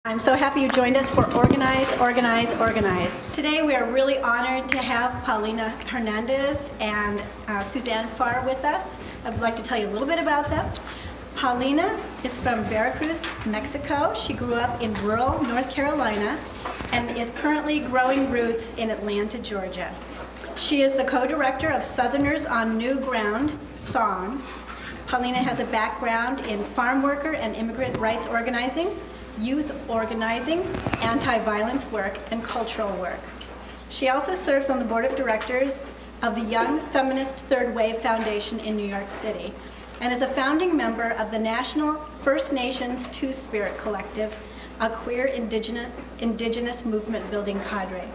I'm so happy you joined us for Organize, Organize, Organize. Today we are really honored to have Paulina Hernandez and Suzanne Pharr with us. I would like to tell you a little bit about them. Paulina is from Veracruz, Mexico. She grew up in rural North Carolina and is currently growing roots in Atlanta, Georgia. She is the co-director of Southerners on New Ground song. Paulina has a background in farm worker and immigrant rights organizing, youth organizing, anti-violence work, and cultural work. She also serves on the board of directors of the Young Feminist Third Wave Foundation in New York City, and is a founding member of the National First Nations Two-Spirit Collective, a queer indigenous movement building cadre.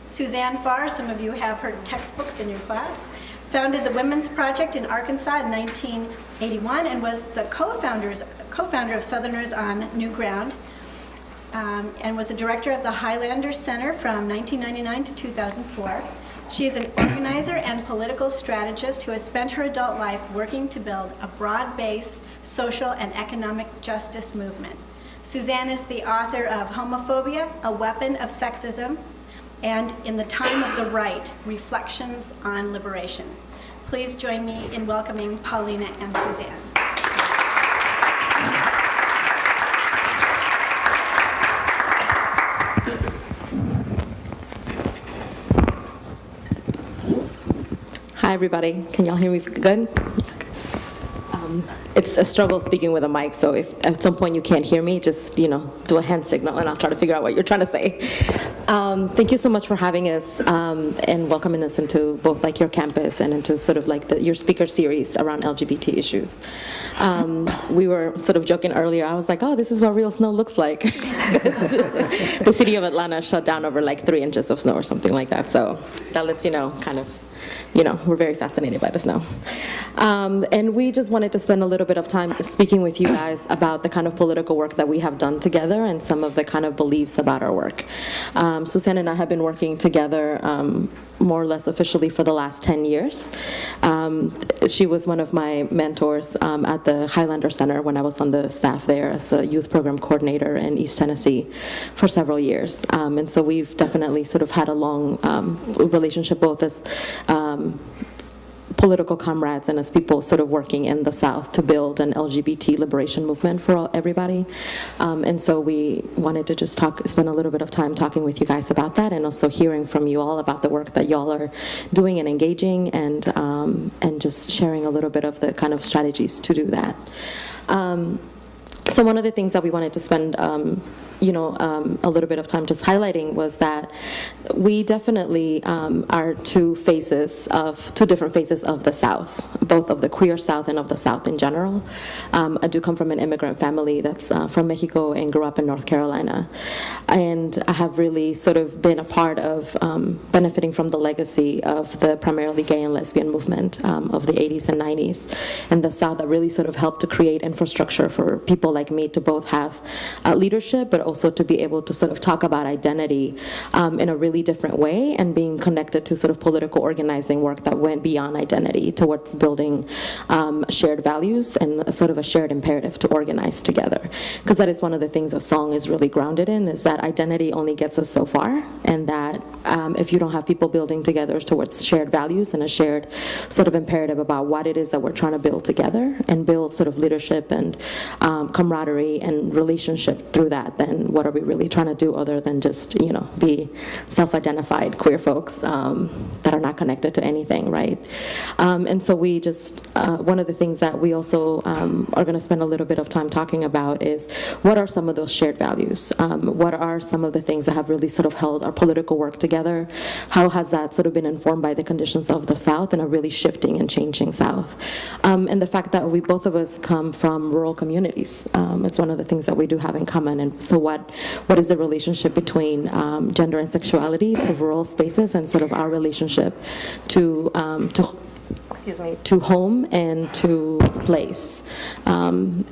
Suzanne Pharr, some of you have her textbooks in your class, founded the Women's Project in Arkansas in 1981 and was the co-founder of Southerners on New Ground, and was the director of the Highlander Center from 1999 to 2004. She is an organizer and political strategist who has spent her adult life working to build a broad-based social and economic justice movement. Suzanne is the author of Homophobia, A Weapon of Sexism, and In the Time of the Right, Reflections on Liberation. Please join me in welcoming Paulina and Suzanne. Hi, everybody. Can y'all hear me good? It's a struggle speaking with a mic, so if at some point you can't hear me, just, do a hand signal, and I'll try to figure out what you're trying to say. Thank you so much for having us and welcoming us into both your campus and into sort of your speaker series around LGBT issues. We were sort of joking earlier. I was like, oh, this is what real snow looks like. The city of Atlanta shut down over 3 inches of snow or something like that, so that lets you know kind of we're very fascinated by the snow. And we just wanted to spend a little bit of time speaking with you guys about the kind of political work that we have done together and some of the kind of beliefs about our work. Suzanne and I have been working together more or less officially for the last 10 years. She was one of my mentors at the Highlander Center when I was on the staff there as a youth program coordinator in East Tennessee for several years. And so we've definitely sort of had a long relationship both as political comrades and as people sort of working in the South to build an LGBT liberation movement for everybody. And so we wanted to just spend a little bit of time talking with you guys about that, and also hearing from you all about the work that y'all are doing and engaging, and just sharing a little bit of the kind of strategies to do that. So one of the things that we wanted to spend a little bit of time just highlighting was that we definitely are two different faces of the South, both of the queer South and of the South in general. I do come from an immigrant family that's from Mexico and grew up in North Carolina. And I have really sort of been a part of benefiting from the legacy of the primarily gay and lesbian movement of the 80s and 90s in the South, that really sort of helped to create infrastructure for people like me to both have leadership, but also to be able to sort of talk about identity in a really different way, and being connected to sort of political organizing work that went beyond identity towards building shared values and sort of a shared imperative to organize together. Because that is one of the things a song is really grounded in, is that identity only gets us so far, and that if you don't have people building together towards shared values and a shared sort of imperative about what it is that we're trying to build together and build sort of leadership and camaraderie and relationship through that, then what are we really trying to do other than just, be self-identified queer folks that are not connected to anything, right? And so we just, one of the things that we also are going to spend a little bit of time talking about is, what are some of those shared values? What are some of the things that have really sort of held our political work together? How has that sort of been informed by the conditions of the South and a really shifting and changing South? And the fact that we both of us come from rural communities. It's one of the things that we do have in common. And so what is the relationship between gender and sexuality to rural spaces, and sort of our relationship to to home and to place. And,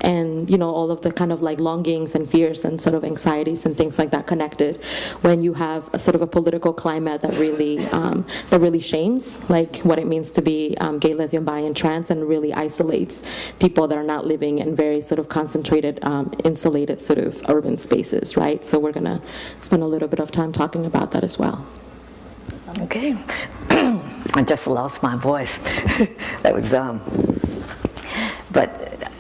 all of the kind of like longings and fears and sort of anxieties and things like that connected when you have a sort of a political climate that really shames like what it means to be gay, lesbian, bi, and trans, and really isolates people that are not living in very sort of concentrated, insulated sort of urban spaces, right? So we're gonna spend a little bit of time talking about that as well. Okay. I just lost my voice. That was, but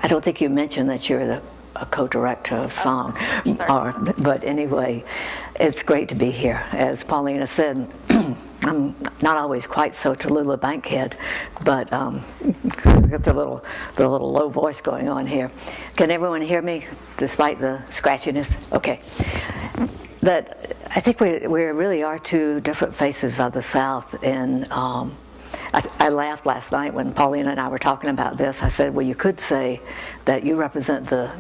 I don't think you mentioned that you're a co-director of song. But anyway, it's great to be here. As Paulina said, I'm not always quite so Tallulah Bankhead, but it's the little low voice going on here. Can everyone hear me despite the scratchiness? Okay. That I think we really are two different faces of the South. And I laughed last night when Paulina and I were talking about this. I said, well, you could say that you represent the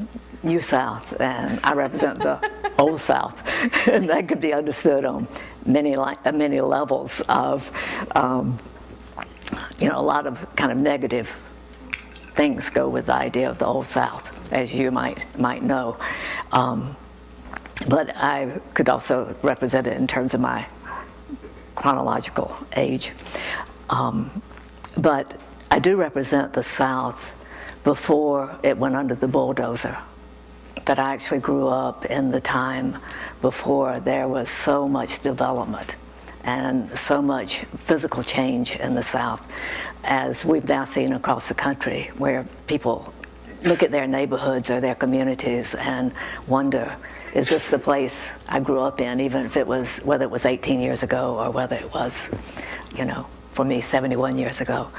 New South and I represent the Old South. And that could be understood on many levels of, a lot of kind of negative things go with the idea of the Old South, as you might know. But I could also represent it in terms of my chronological age. But I do represent the South before it went under the bulldozer. That I actually grew up in the time before there was so much development and so much physical change in the South, as we've now seen across the country, where people look at their neighborhoods or their communities and wonder, is this the place I grew up in, even if whether it was 18 years ago or whether it was, for me, 71 years ago.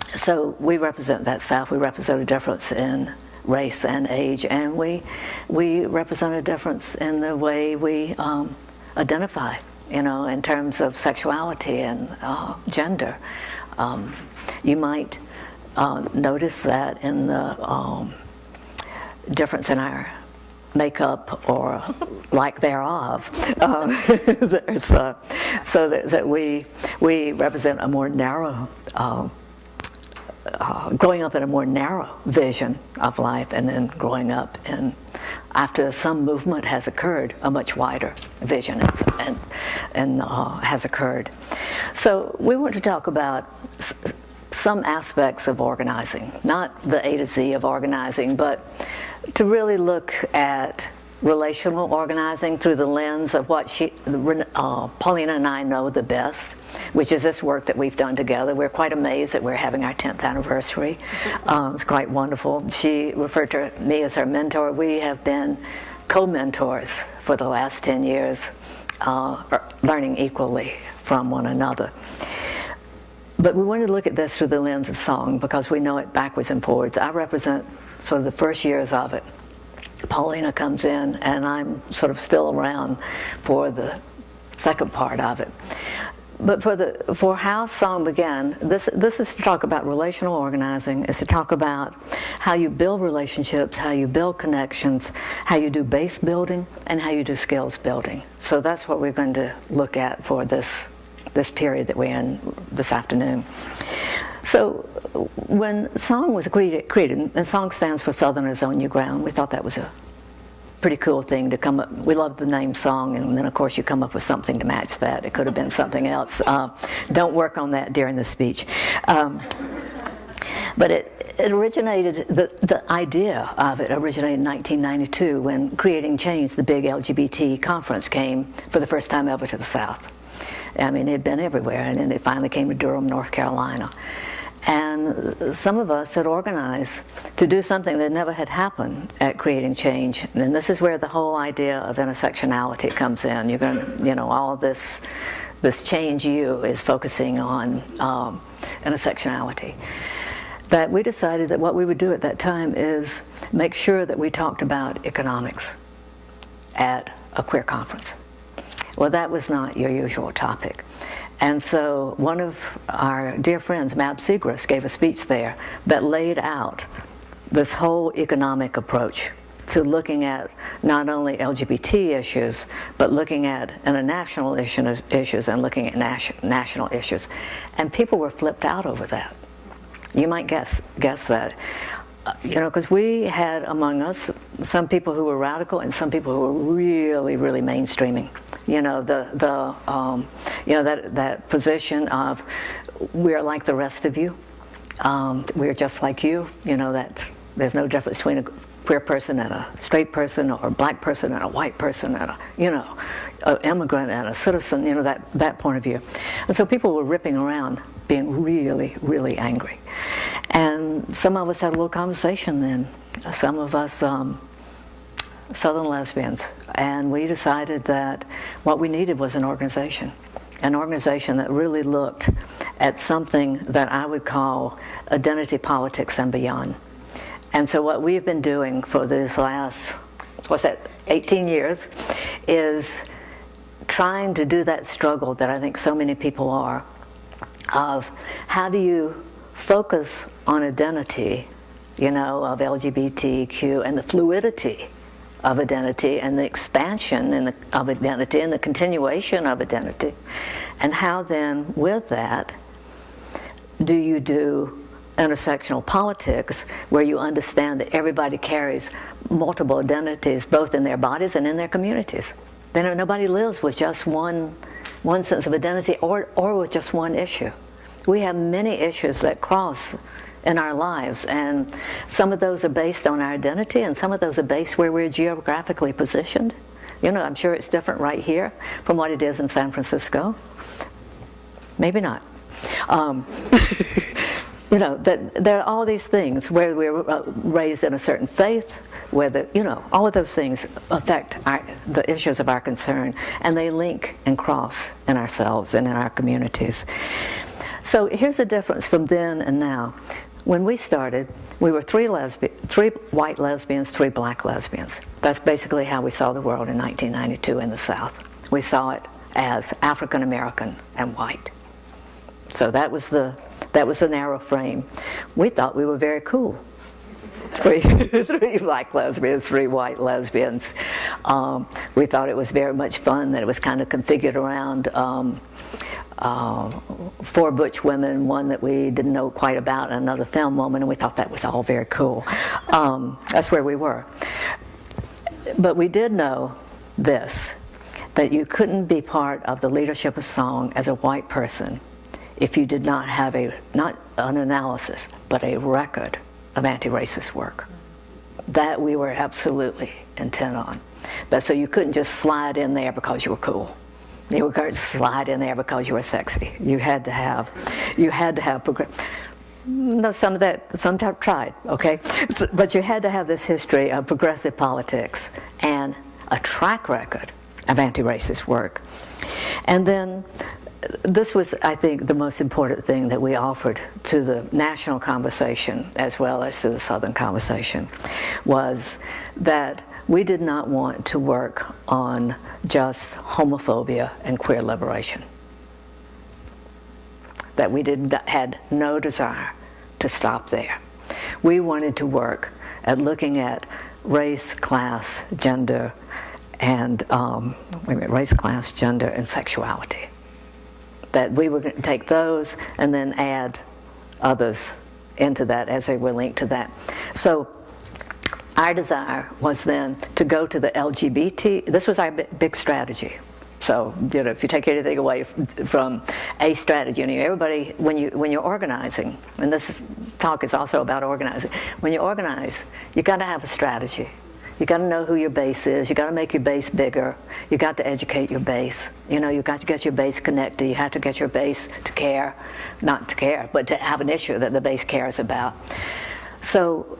So we represent that South. We represent a difference in race and age, and we represent a difference in the way we identify, in terms of sexuality and gender. You might notice that in the difference in our makeup or lack thereof. So that we represent a more narrow, growing up in a more narrow vision of life, and then growing up in, after some movement has occurred, a much wider vision and has occurred. So we want to talk about some aspects of organizing, not the A to Z of organizing, but to really look at relational organizing through the lens of what Paulina and I know the best, which is this work that we've done together. We're quite amazed that we're having our 10th anniversary. It's quite wonderful. She referred to me as her mentor. We have been co-mentors for the last 10 years, learning equally from one another. But we wanted to look at this through the lens of song because we know it backwards and forwards. I represent sort of the first years of it. Paulina comes in, and I'm sort of still around for the second part of it. But for how song began, this is to talk about relational organizing. It's to talk about how you build relationships, how you build connections, how you do base building, and how you do skills building. So that's what we're going to look at for this period that we're in this afternoon. So when song was created, and song stands for Southerners Own Your Ground, we thought that was a pretty cool thing to come up. We love the name song, and then of course you come up with something to match that. It could have been something else. Don't work on that during the speech. But it originated, the idea of it originated in 1992 when Creating Change, the big LGBT conference, came for the first time ever to the South. I mean, it had been everywhere, and then it finally came to Durham, North Carolina. And some of us had organized to do something that never had happened at Creating Change. And this is where the whole idea of intersectionality comes in. You're going to, all of this Change U is focusing on intersectionality. That we decided that what we would do at that time is make sure that we talked about economics at a queer conference. Well, that was not your usual topic. And so one of our dear friends, Mab Segrist, gave a speech there that laid out this whole economic approach to looking at not only LGBT issues, but looking at international issues and looking at national issues. And people were flipped out over that. You might guess that. Because we had among us some people who were radical and some people who were really, really mainstreaming. That position of we're like the rest of you. We're just like you. That there's no difference between a queer person and a straight person, or a black person and a white person, and an immigrant and a citizen. That point of view. And so people were ripping around, being really, really angry. And some of us had a little conversation then. Some of us Southern lesbians, and we decided that what we needed was an organization that really looked at something that I would call identity politics and beyond. And so what we've been doing for this last, 18 years, is trying to do that struggle that I think so many people are, of how do you focus on identity, of LGBTQ and the fluidity of identity and the expansion of identity and the continuation of identity, and how then with that do you do intersectional politics where you understand that everybody carries multiple identities both in their bodies and in their communities. Then nobody lives with just one sense of identity or with just one issue. We have many issues that cross in our lives, and some of those are based on our identity and some of those are based where we're geographically positioned. I'm sure it's different right here from what it is in San Francisco. Maybe not. That there are all these things where we're raised in a certain faith, where all of those things affect the issues of our concern, and they link and cross in ourselves and in our communities. So here's the difference from then and now. When we started, we were 3 white lesbians, 3 black lesbians. That's basically how we saw the world in 1992 in the South. We saw it as African American and white. So that was the narrow frame. We thought we were very cool. 3 black lesbians, 3 white lesbians. We thought it was very much fun, that it was kind of configured around 4 butch women, one that we didn't know quite about, and another film woman, and we thought that was all very cool. That's where we were. But we did know this, that you couldn't be part of the leadership of song as a white person if you did not have not an analysis, but a record of anti-racist work. That we were absolutely intent on. But so you couldn't just slide in there because you were cool. You couldn't slide in there because you were sexy. You had to have no, some tried, okay? But you had to have this history of progressive politics and a track record of anti-racist work. And then this was, I think, the most important thing that we offered to the national conversation as well as to the Southern conversation, was that we did not want to work on just homophobia and queer liberation. That we had no desire to stop there. We wanted to work at looking at race, class, gender, and race, class, gender, and sexuality. That we were going to take those and then add others into that as they were linked to that. So our desire was then to go to the LGBT. This was our big strategy. So if you take anything away from a strategy, everybody, when you're organizing, and this talk is also about organizing. When you organize, you got to have a strategy. You got to know who your base is. You got to make your base bigger. You got to educate your base. You got to get your base connected. You have to get your base to care, not to care, but to have an issue that the base cares about. So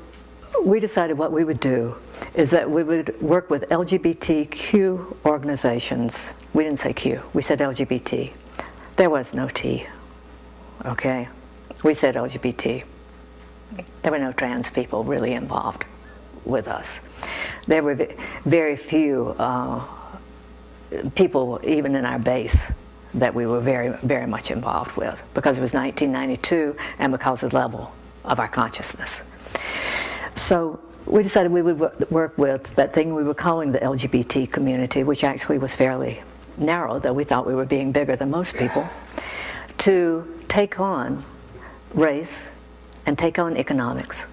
we decided what we would do is that we would work with LGBTQ organizations. We didn't say Q. We said LGBT. There was no T. Okay? We said LGBT. There were no trans people really involved with us. There were very few people, even in our base, that we were very, very much involved with, because it was 1992 and because of the level of our consciousness. So we decided we would work with that thing we were calling the LGBT community, which actually was fairly narrow, though we thought we were being bigger than most people, to take on race and take on economics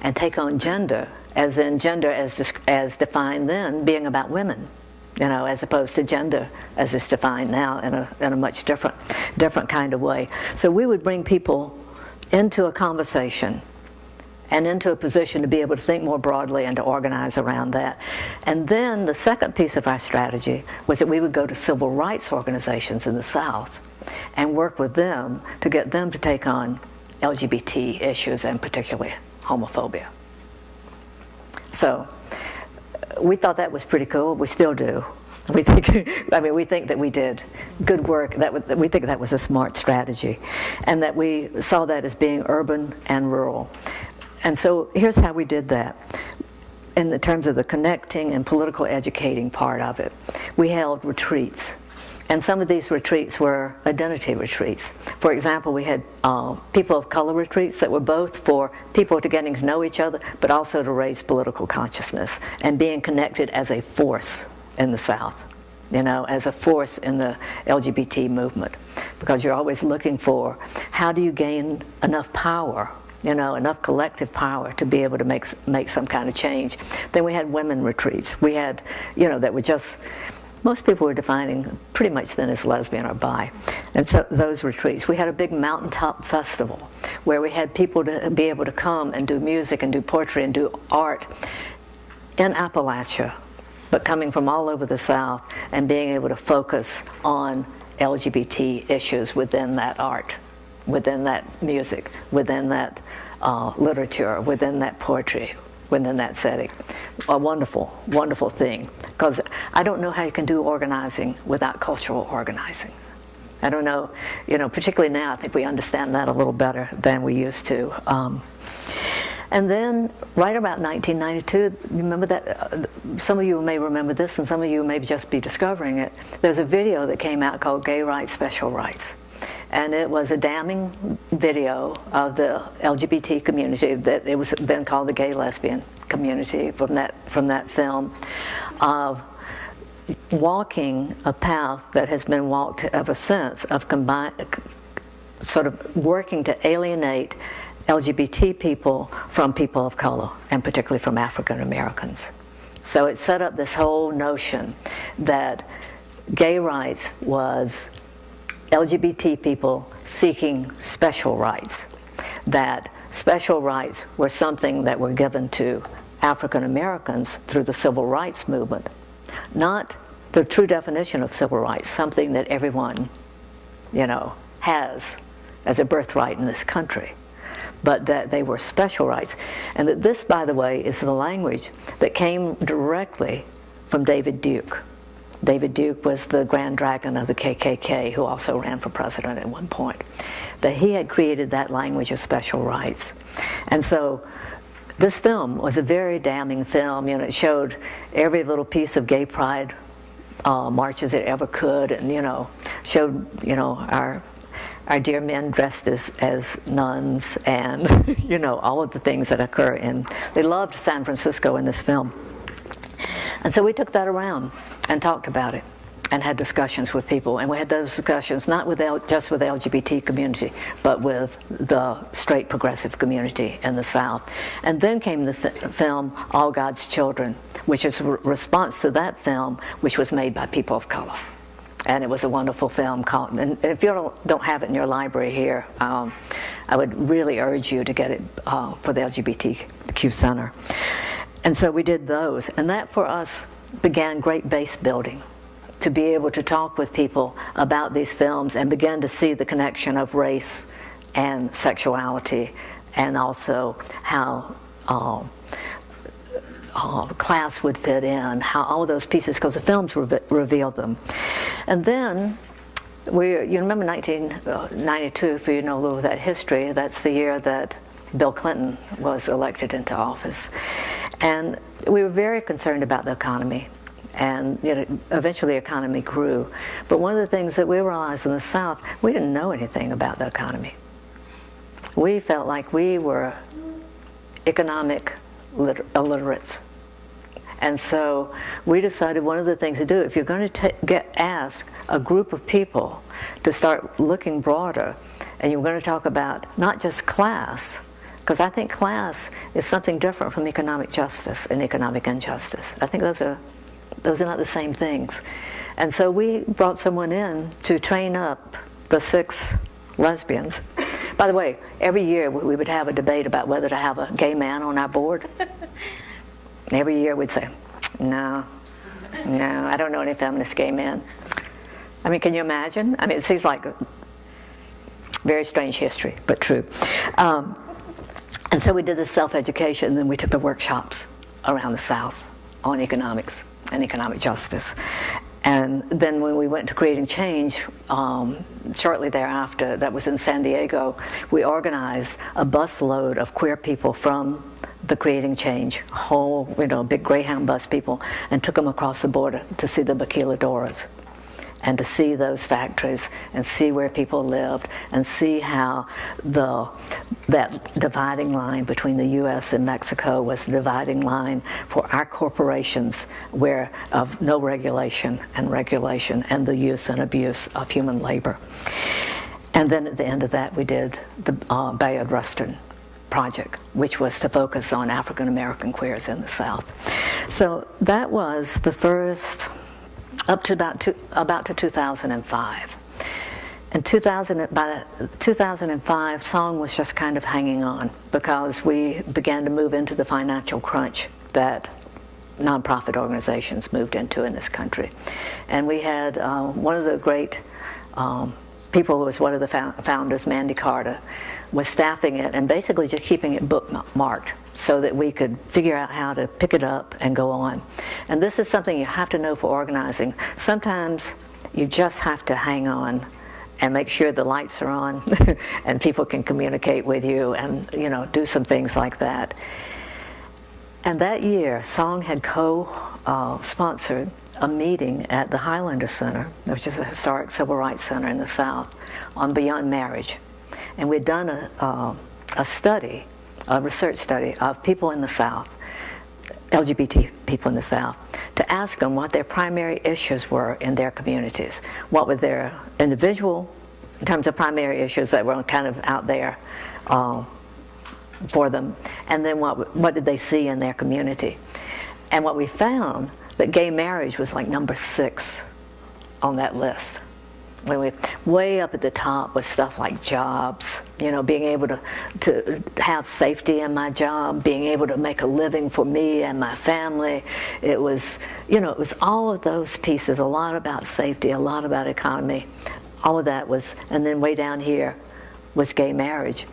and take on gender, as in gender as defined then being about women, as opposed to gender as it's defined now in a much different kind of way. So we would bring people into a conversation and into a position to be able to think more broadly and to organize around that. And then the second piece of our strategy was that we would go to civil rights organizations in the South and work with them to get them to take on LGBT issues, and particularly homophobia. So we thought that was pretty cool. We still do. We think that we did good work. We think that was a smart strategy, and that we saw that as being urban and rural. And so here's how we did that. In the terms of the connecting and political educating part of it, we held retreats. And some of these retreats were identity retreats. For example, we had people of color retreats that were both for people to getting to know each other, but also to raise political consciousness and being connected as a force in the South, as a force in the LGBT movement. Because you're always looking for, how do you gain enough power, enough collective power to be able to make some kind of change. Then we had women retreats. We had, that were just, most people were defining pretty much then as lesbian or bi. And so those retreats. We had a big mountaintop festival where we had people to be able to come and do music and do poetry and do art in Appalachia, but coming from all over the South and being able to focus on LGBT issues within that art, within that music, within that literature, within that poetry, within that setting. A wonderful, wonderful thing. Because I don't know how you can do organizing without cultural organizing. I don't know, particularly now, I think we understand that a little better than we used to. And then, right about 1992, remember that, some of you may remember this and some of you may just be discovering it, there's a video that came out called Gay Rights, Special Rights. And it was a damning video of the LGBT community, that it was then called the gay lesbian community from that film, of walking a path that has been walked ever since, of sort of working to alienate LGBT people from people of color, and particularly from African Americans. So it set up this whole notion that gay rights was LGBT people seeking special rights, that special rights were something that were given to African Americans through the civil rights movement, not the true definition of civil rights, something that everyone, has as a birthright in this country, but that they were special rights. And that this, by the way, is the language that came directly from David Duke. David Duke was the Grand Dragon of the KKK, who also ran for president at one point. That he had created that language of special rights. And so this film was a very damning film. It showed every little piece of gay pride marches it ever could, and showed our dear men dressed as nuns, and all of the things that occur in. They loved San Francisco in this film. And so we took that around and talked about it and had discussions with people. And we had those discussions not just with the LGBT community, but with the straight progressive community in the South. And then came the film All God's Children, which is a response to that film, which was made by people of color. And it was a wonderful film called, and if you don't have it in your library here, I would really urge you to get it for the LGBTQ Center. And so we did those, and that for us began great base building, to be able to talk with people about these films and begin to see the connection of race and sexuality, and also how class would fit in, how all those pieces, because the films revealed them. And then, you remember 1992, if you know a little of that history, that's the year that Bill Clinton was elected into office. And we were very concerned about the economy. And eventually the economy grew. But one of the things that we realized in the South, we didn't know anything about the economy. We felt like we were economic illiterates. And so we decided one of the things to do, if you're going to ask a group of people to start looking broader, and you're going to talk about not just class, because I think class is something different from economic justice and economic injustice. I think those are not the same things. And so we brought someone in to train up the 6 lesbians. By the way, every year we would have a debate about whether to have a gay man on our board. Every year we'd say, no, I don't know any feminist gay men. I mean, can you imagine? I mean, it seems like a very strange history, but true. And so we did this self-education, and then we took the workshops around the South on economics and economic justice. And then when we went to Creating Change, shortly thereafter, that was in San Diego, we organized a busload of queer people from the Creating Change, whole, big Greyhound bus people, and took them across the border to see the maquiladoras and to see those factories and see where people lived and see how that dividing line between the U.S. and Mexico was the dividing line for our corporations, where of no regulation and the use and abuse of human labor. And then at the end of that, we did the Bayard Rustin project, which was to focus on African American queers in the South. So that was the first, up to about to 2005. In 2005, song was just kind of hanging on, because we began to move into the financial crunch that nonprofit organizations moved into in this country. And we had one of the great people who was one of the founders, Mandy Carter, was staffing it and basically just keeping it bookmarked so that we could figure out how to pick it up and go on. And this is something you have to know for organizing. Sometimes you just have to hang on and make sure the lights are on and people can communicate with you and do some things like that. And that year, Song had co-sponsored a meeting at the Highlander Center, which is a historic civil rights center in the South, on beyond marriage. And we'd done a research study of people in the South, LGBT people in the South, to ask them what their primary issues were in their communities. What were their individual, in terms of primary issues that were kind of out there for them, and then what did they see in their community. And what we found, that gay marriage was like number 6 on that list. Way up at the top was stuff like jobs, being able to have safety in my job, being able to make a living for me and my family. It was, it was all of those pieces, a lot about safety, a lot about economy, all of that was, and then way down here was gay marriage.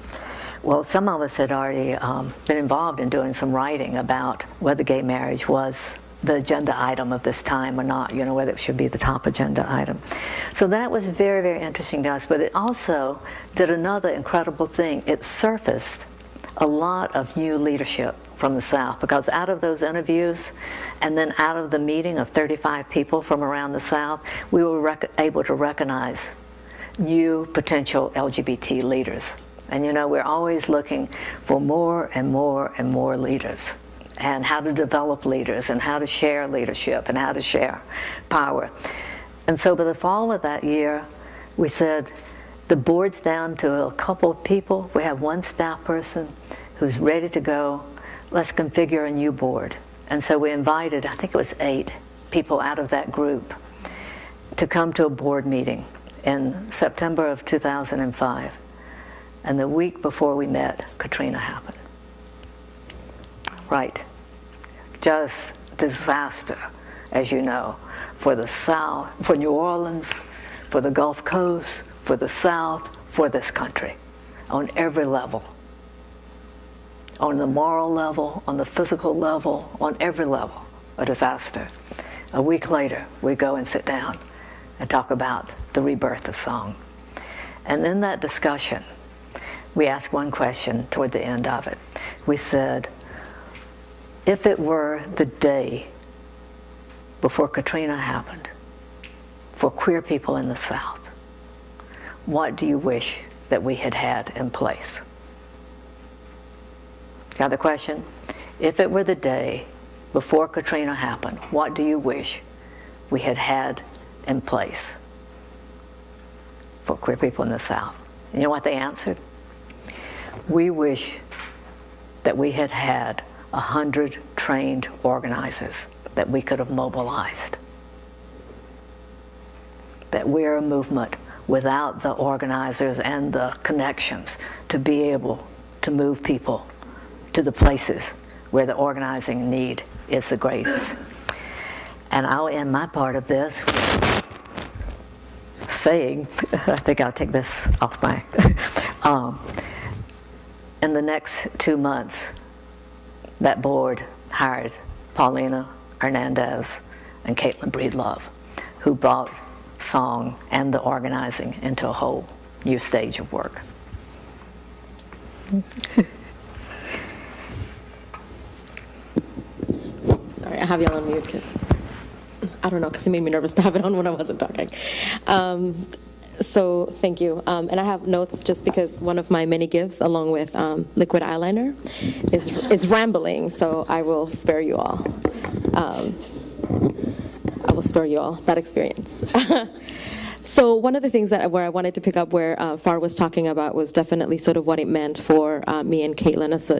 Well, some of us had already been involved in doing some writing about whether gay marriage was the agenda item of this time or not, whether it should be the top agenda item. So that was very, very interesting to us, but it also did another incredible thing. It surfaced a lot of new leadership from the South, because out of those interviews and then out of the meeting of 35 people from around the South, we were able to recognize new potential LGBT leaders. And we're always looking for more and more and more leaders, and how to develop leaders, and how to share leadership, and how to share power. And so by the fall of that year, we said, the board's down to a couple of people. We have one staff person who's ready to go. Let's configure a new board. And so we invited, I think it was 8 people out of that group to come to a board meeting in September of 2005. And the week before we met, Katrina happened. Right. Just disaster, as you know, for the South, for New Orleans, for the Gulf Coast, for the South, for this country, on every level. On the moral level, on the physical level, on every level, a disaster. A week later, we go and sit down and talk about the rebirth of song. And in that discussion, we asked one question toward the end of it. We said, if it were the day before Katrina happened, for queer people in the South, what do you wish that we had had in place? Got the question? If it were the day before Katrina happened, what do you wish we had had in place for queer people in the South? You know what they answered? We wish that we had had 100 trained organizers that we could have mobilized. That we're a movement without the organizers and the connections to be able to move people to the places where the organizing need is the greatest. And I'll end my part of this saying, I think I'll take this off my, in the next 2 months, that board hired Paulina Hernandez and Caitlin Breedlove, who brought song and the organizing into a whole new stage of work. Sorry, I have you on mute because I don't know, because it made me nervous to have it on when I wasn't talking. So thank you. And I have notes just because one of my many gifts, along with liquid eyeliner, is rambling, so I will spare you all. I will spare you all that experience. So one of the things where I wanted to pick up where Pharr was talking about was definitely sort of what it meant for me and Caitlin as a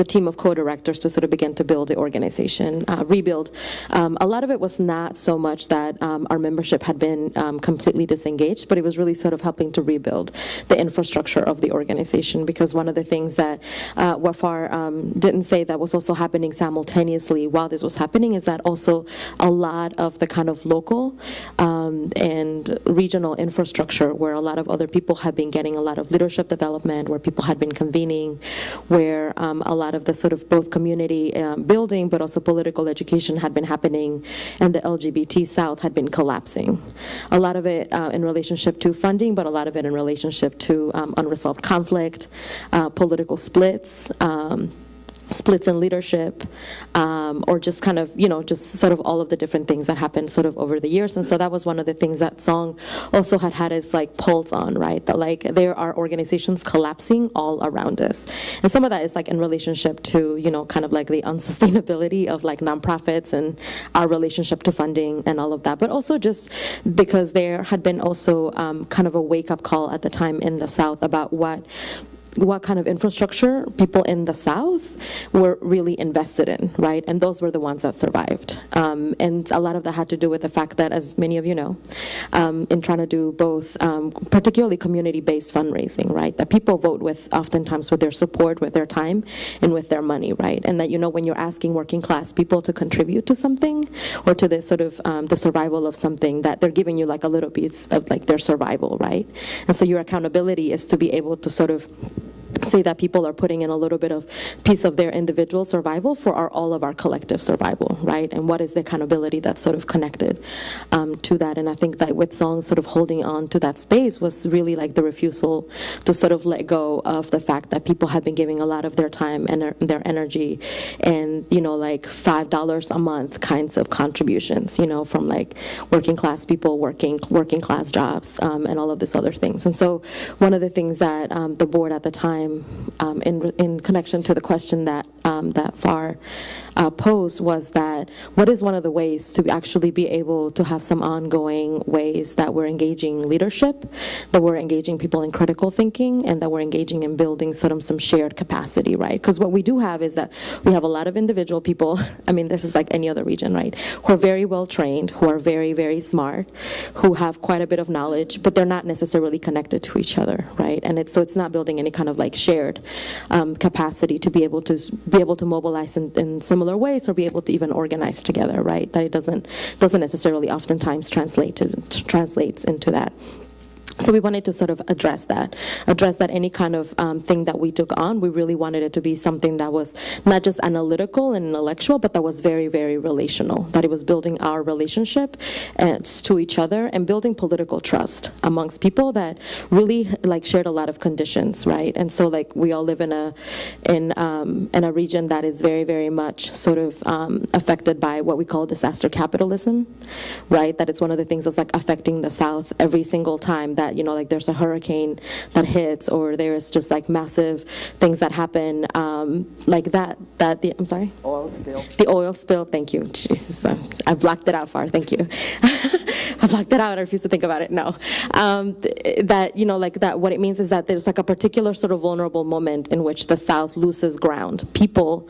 team of co-directors to sort of begin to build the organization, rebuild. A lot of it was not so much that our membership had been completely disengaged, but it was really sort of helping to rebuild the infrastructure of the organization, because one of the things that what Pharr didn't say that was also happening simultaneously while this was happening is that also a lot of the kind of local and regional infrastructure where a lot of other people had been getting a lot of leadership development, where people had been convening, where a lot of the sort of both community building but also political education had been happening, and the LGBT South had been collapsing. A lot of it in relationship to funding, but a lot of it in relationship to unresolved conflict, political splits, splits in leadership, or just kind of, just sort of all of the different things that happened sort of over the years. And so that was one of the things that song also had its like pulse on, right? That like there are organizations collapsing all around us. And some of that is like in relationship to, kind of like the unsustainability of like nonprofits and our relationship to funding and all of that. But also just because there had been also kind of a wake-up call at the time in the South about what kind of infrastructure people in the South were really invested in, right? And those were the ones that survived. And a lot of that had to do with the fact that, as many of you know, in trying to do both, particularly community-based fundraising, right? That people vote with, oftentimes with their support, with their time, and with their money, right? And that, when you're asking working class people to contribute to something, or to the sort of the survival of something, that they're giving you like a little piece of like their survival, right? And so your accountability is to be able to sort of say that people are putting in a little bit of piece of their individual survival for all of our collective survival, right? And what is the accountability that's sort of connected to that? And I think that with songs sort of holding on to that space was really like the refusal to sort of let go of the fact that people had been giving a lot of their time and their energy and, like $5 a month kinds of contributions, from like working class people working class jobs and all of these other things. And so one of the things that the board at the time in connection to the question that Pharr posed was that what is one of the ways to actually be able to have some ongoing ways that we're engaging leadership, that we're engaging people in critical thinking, and that we're engaging in building sort of some shared capacity, right? Because what we do have is that we have a lot of individual people, I mean, this is like any other region, right, who are very well trained, who are very, very smart, who have quite a bit of knowledge, but they're not necessarily connected to each other, right? And it's not building any kind of like shared capacity to be able to mobilize in similar ways, or be able to even organize together, right? That it doesn't necessarily oftentimes translates into that. So we wanted to sort of address that any kind of thing that we took on. We really wanted it to be something that was not just analytical and intellectual, but that was very, very relational, that it was building our relationship to each other and building political trust amongst people that really like shared a lot of conditions, right? And so like we all live in a region that is very, very much sort of affected by what we call disaster capitalism, right? That it's one of the things that's like affecting the South every single time that that, like there's a hurricane that hits, or there's just like massive things that happen, like I'm sorry? Oil spill. The oil spill, thank you. Jesus, I blocked it out, Pharr, thank you. I blocked it out, I refuse to think about it, no. That, like that, what it means is that there's like a particular sort of vulnerable moment in which the South loses ground. People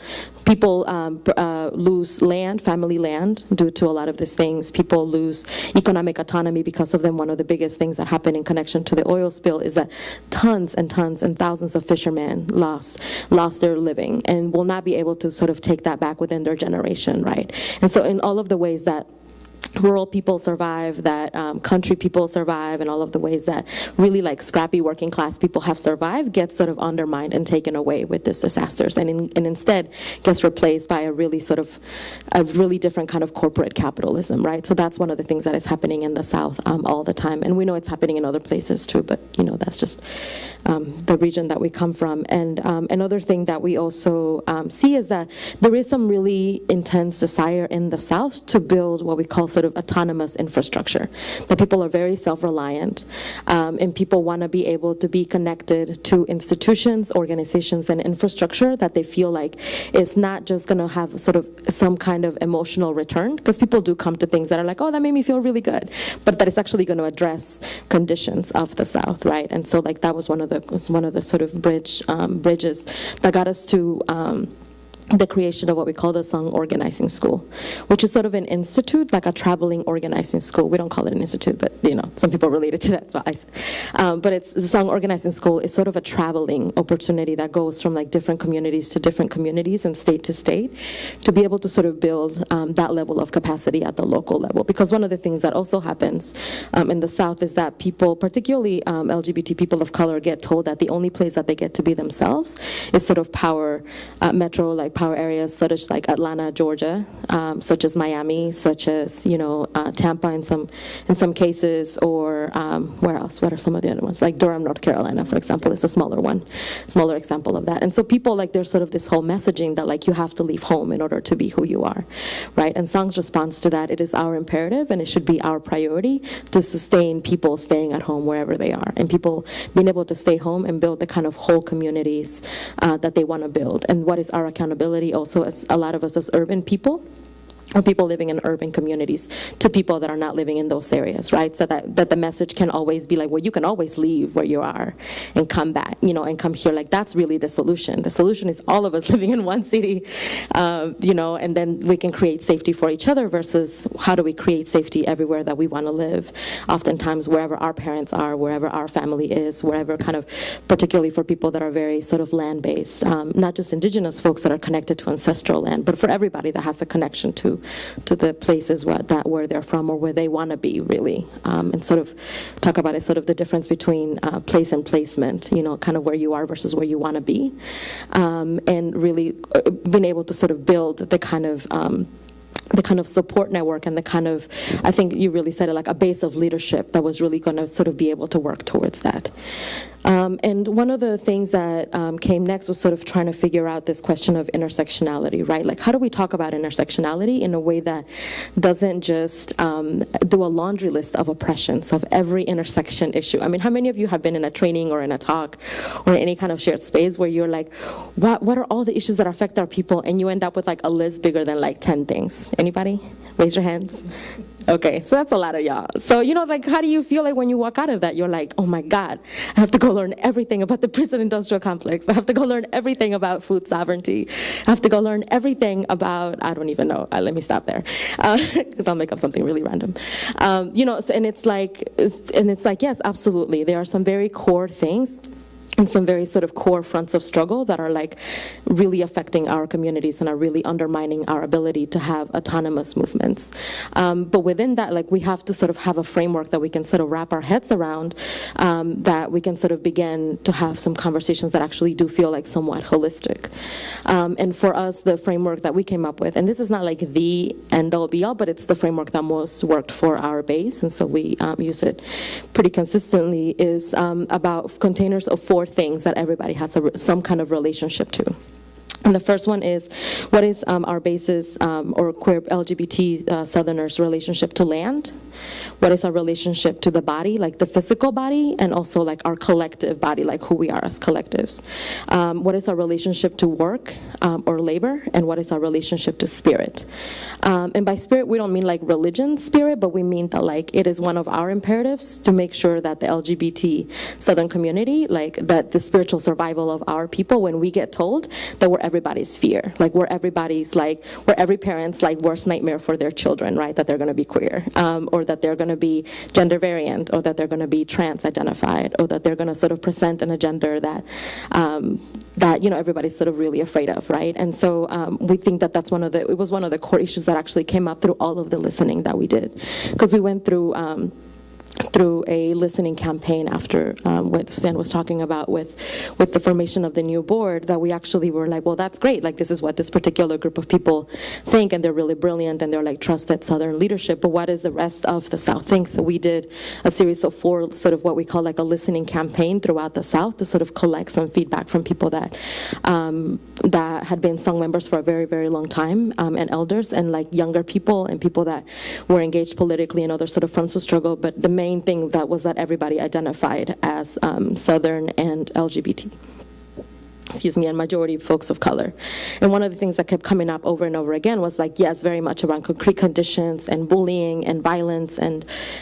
lose land, family land, due to a lot of these things. People lose economic autonomy because of them. One of the biggest things that happened in connection to the oil spill is that tons and tons and thousands of fishermen lost their living and will not be able to sort of take that back within their generation, right? And so in all of the ways that rural people survive, that country people survive, and all of the ways that really like scrappy working class people have survived gets sort of undermined and taken away with these disasters, and instead gets replaced by a really different kind of corporate capitalism, right? So that's one of the things that is happening in the South all the time, and we know it's happening in other places too, but that's just the region that we come from. And another thing that we also see is that there is some really intense desire in the South to build what we call sort of autonomous infrastructure, that people are very self-reliant, and people want to be able to be connected to institutions, organizations, and infrastructure that they feel like is not just going to have sort of some kind of emotional return, because people do come to things that are like, oh, that made me feel really good, but that it's actually going to address conditions of the South, right? And so like that was one of the sort of bridges that got us to the creation of what we call the Song Organizing School, which is sort of an institute, like a traveling organizing school. We don't call it an institute, but some people relate it to that. So but it's the Song Organizing School is sort of a traveling opportunity that goes from like different communities to different communities and state to state, to be able to sort of build that level of capacity at the local level. Because one of the things that also happens in the South is that people, particularly LGBT people of color, get told that the only place that they get to be themselves is sort of power power areas such as like Atlanta, Georgia, such as Miami, such as Tampa in some cases, or where else? What are some of the other ones? Like Durham, North Carolina, for example, is a smaller example of that. And so people like there's sort of this whole messaging that like you have to leave home in order to be who you are, right? And Song's response to that, it is our imperative and it should be our priority to sustain people staying at home wherever they are, and people being able to stay home and build the kind of whole communities that they want to build. And what is our accountability also, as a lot of us as urban people, or people living in urban communities, to people that are not living in those areas, right? So that the message can always be like, well, you can always leave where you are and come back, and come here. Like, that's really the solution. The solution is all of us living in one city, and then we can create safety for each other, versus how do we create safety everywhere that we want to live? Oftentimes, wherever our parents are, wherever our family is, wherever kind of, particularly for people that are very sort of land-based, not just indigenous folks that are connected to ancestral land, but for everybody that has a connection to the places where they're from, or where they want to be, really, and sort of talk about it, sort of the difference between place and placement, kind of where you are versus where you want to be, and really being able to sort of build the kind of support network, and the kind of, I think you really said it, like a base of leadership that was really going to sort of be able to work towards that. And one of the things that came next was sort of trying to figure out this question of intersectionality, right? Like, how do we talk about intersectionality in a way that doesn't just do a laundry list of oppressions of every intersection issue? I mean, how many of you have been in a training or in a talk or in any kind of shared space where you're like, what are all the issues that affect our people? And you end up with like a list bigger than like 10 things. Anybody? Raise your hands. Okay, so that's a lot of y'all. So, like, how do you feel like when you walk out of that? You're like, oh my God, I have to go learn everything about the prison-industrial complex. I have to go learn everything about food sovereignty. I have to go learn everything about, I don't even know. Let me stop there, because I'll make up something really random. And it's like, yes, absolutely. There are some very core things and some very sort of core fronts of struggle that are like really affecting our communities and are really undermining our ability to have autonomous movements. But within that, like, we have to sort of have a framework that we can sort of wrap our heads around, that we can sort of begin to have some conversations that actually do feel like somewhat holistic. And for us, the framework that we came up with, and this is not like the end-all be-all, but it's the framework that most worked for our base, and so we use it pretty consistently, is about containers of 4 things that everybody has some kind of relationship to. And the first one is, what is our base's or queer LGBT Southerners' relationship to land? What is our relationship to the body, like the physical body, and also like our collective body, like who we are as collectives? What is our relationship to work or labor, and what is our relationship to spirit? And by spirit, we don't mean like religion spirit, but we mean that like it is one of our imperatives to make sure that the LGBT Southern community, like that the spiritual survival of our people, when we get told that we're everybody's fear, like we're everybody's like, we're every parent's like worst nightmare for their children, right? That they're going to be queer, or that they're going to be gender variant, or that they're going to be trans identified, or that they're going to sort of present in a gender that that everybody's sort of really afraid of, right? And so we think that that's it was one of the core issues that actually came up through all of the listening that we did, because we went through a listening campaign after what Suzanne was talking about with the formation of the new board, that we actually were like, well, that's great, like this is what this particular group of people think, and they're really brilliant, and they're like trusted Southern leadership, but what is the rest of the South think? So we did a series of 4 sort of what we call like a listening campaign throughout the South to sort of collect some feedback from people that that had been Sung members for a very, very long time, and elders, and like younger people, and people that were engaged politically and other sort of fronts of struggle. But the main thing that was that everybody identified as Southern and LGBT. And majority folks of color. And one of the things that kept coming up over and over again was like, yes, very much around concrete conditions and bullying and violence,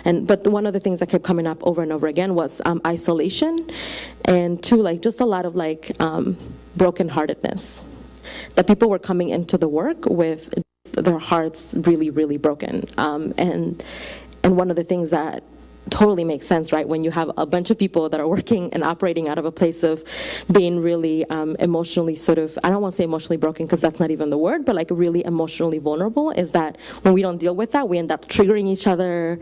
but one of the things that kept coming up over and over again was isolation, and 2, like just a lot of like brokenheartedness, that people were coming into the work with their hearts really, really broken, and one of the things that totally makes sense, right? When you have a bunch of people that are working and operating out of a place of being really emotionally sort of, I don't want to say emotionally broken because that's not even the word, but like really emotionally vulnerable, is that when we don't deal with that, we end up triggering each other.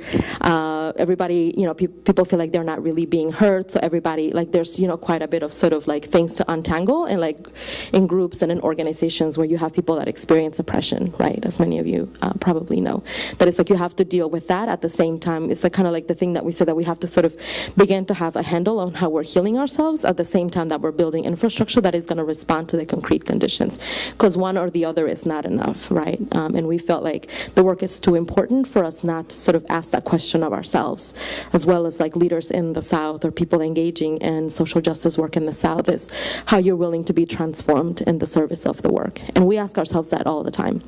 Everybody, people feel like they're not really being heard. So everybody, like there's, quite a bit of sort of like things to untangle, and like in groups and in organizations where you have people that experience oppression, right? As many of you probably know, that it's like you have to deal with that at the same time. It's like kind of like the thing that we said, that we have to sort of begin to have a handle on how we're healing ourselves at the same time that we're building infrastructure that is going to respond to the concrete conditions, because one or the other is not enough, right? And we felt like the work is too important for us not to sort of ask that question of ourselves, as well as like leaders in the South or people engaging in social justice work in the South, is how you're willing to be transformed in the service of the work. And we ask ourselves that all the time.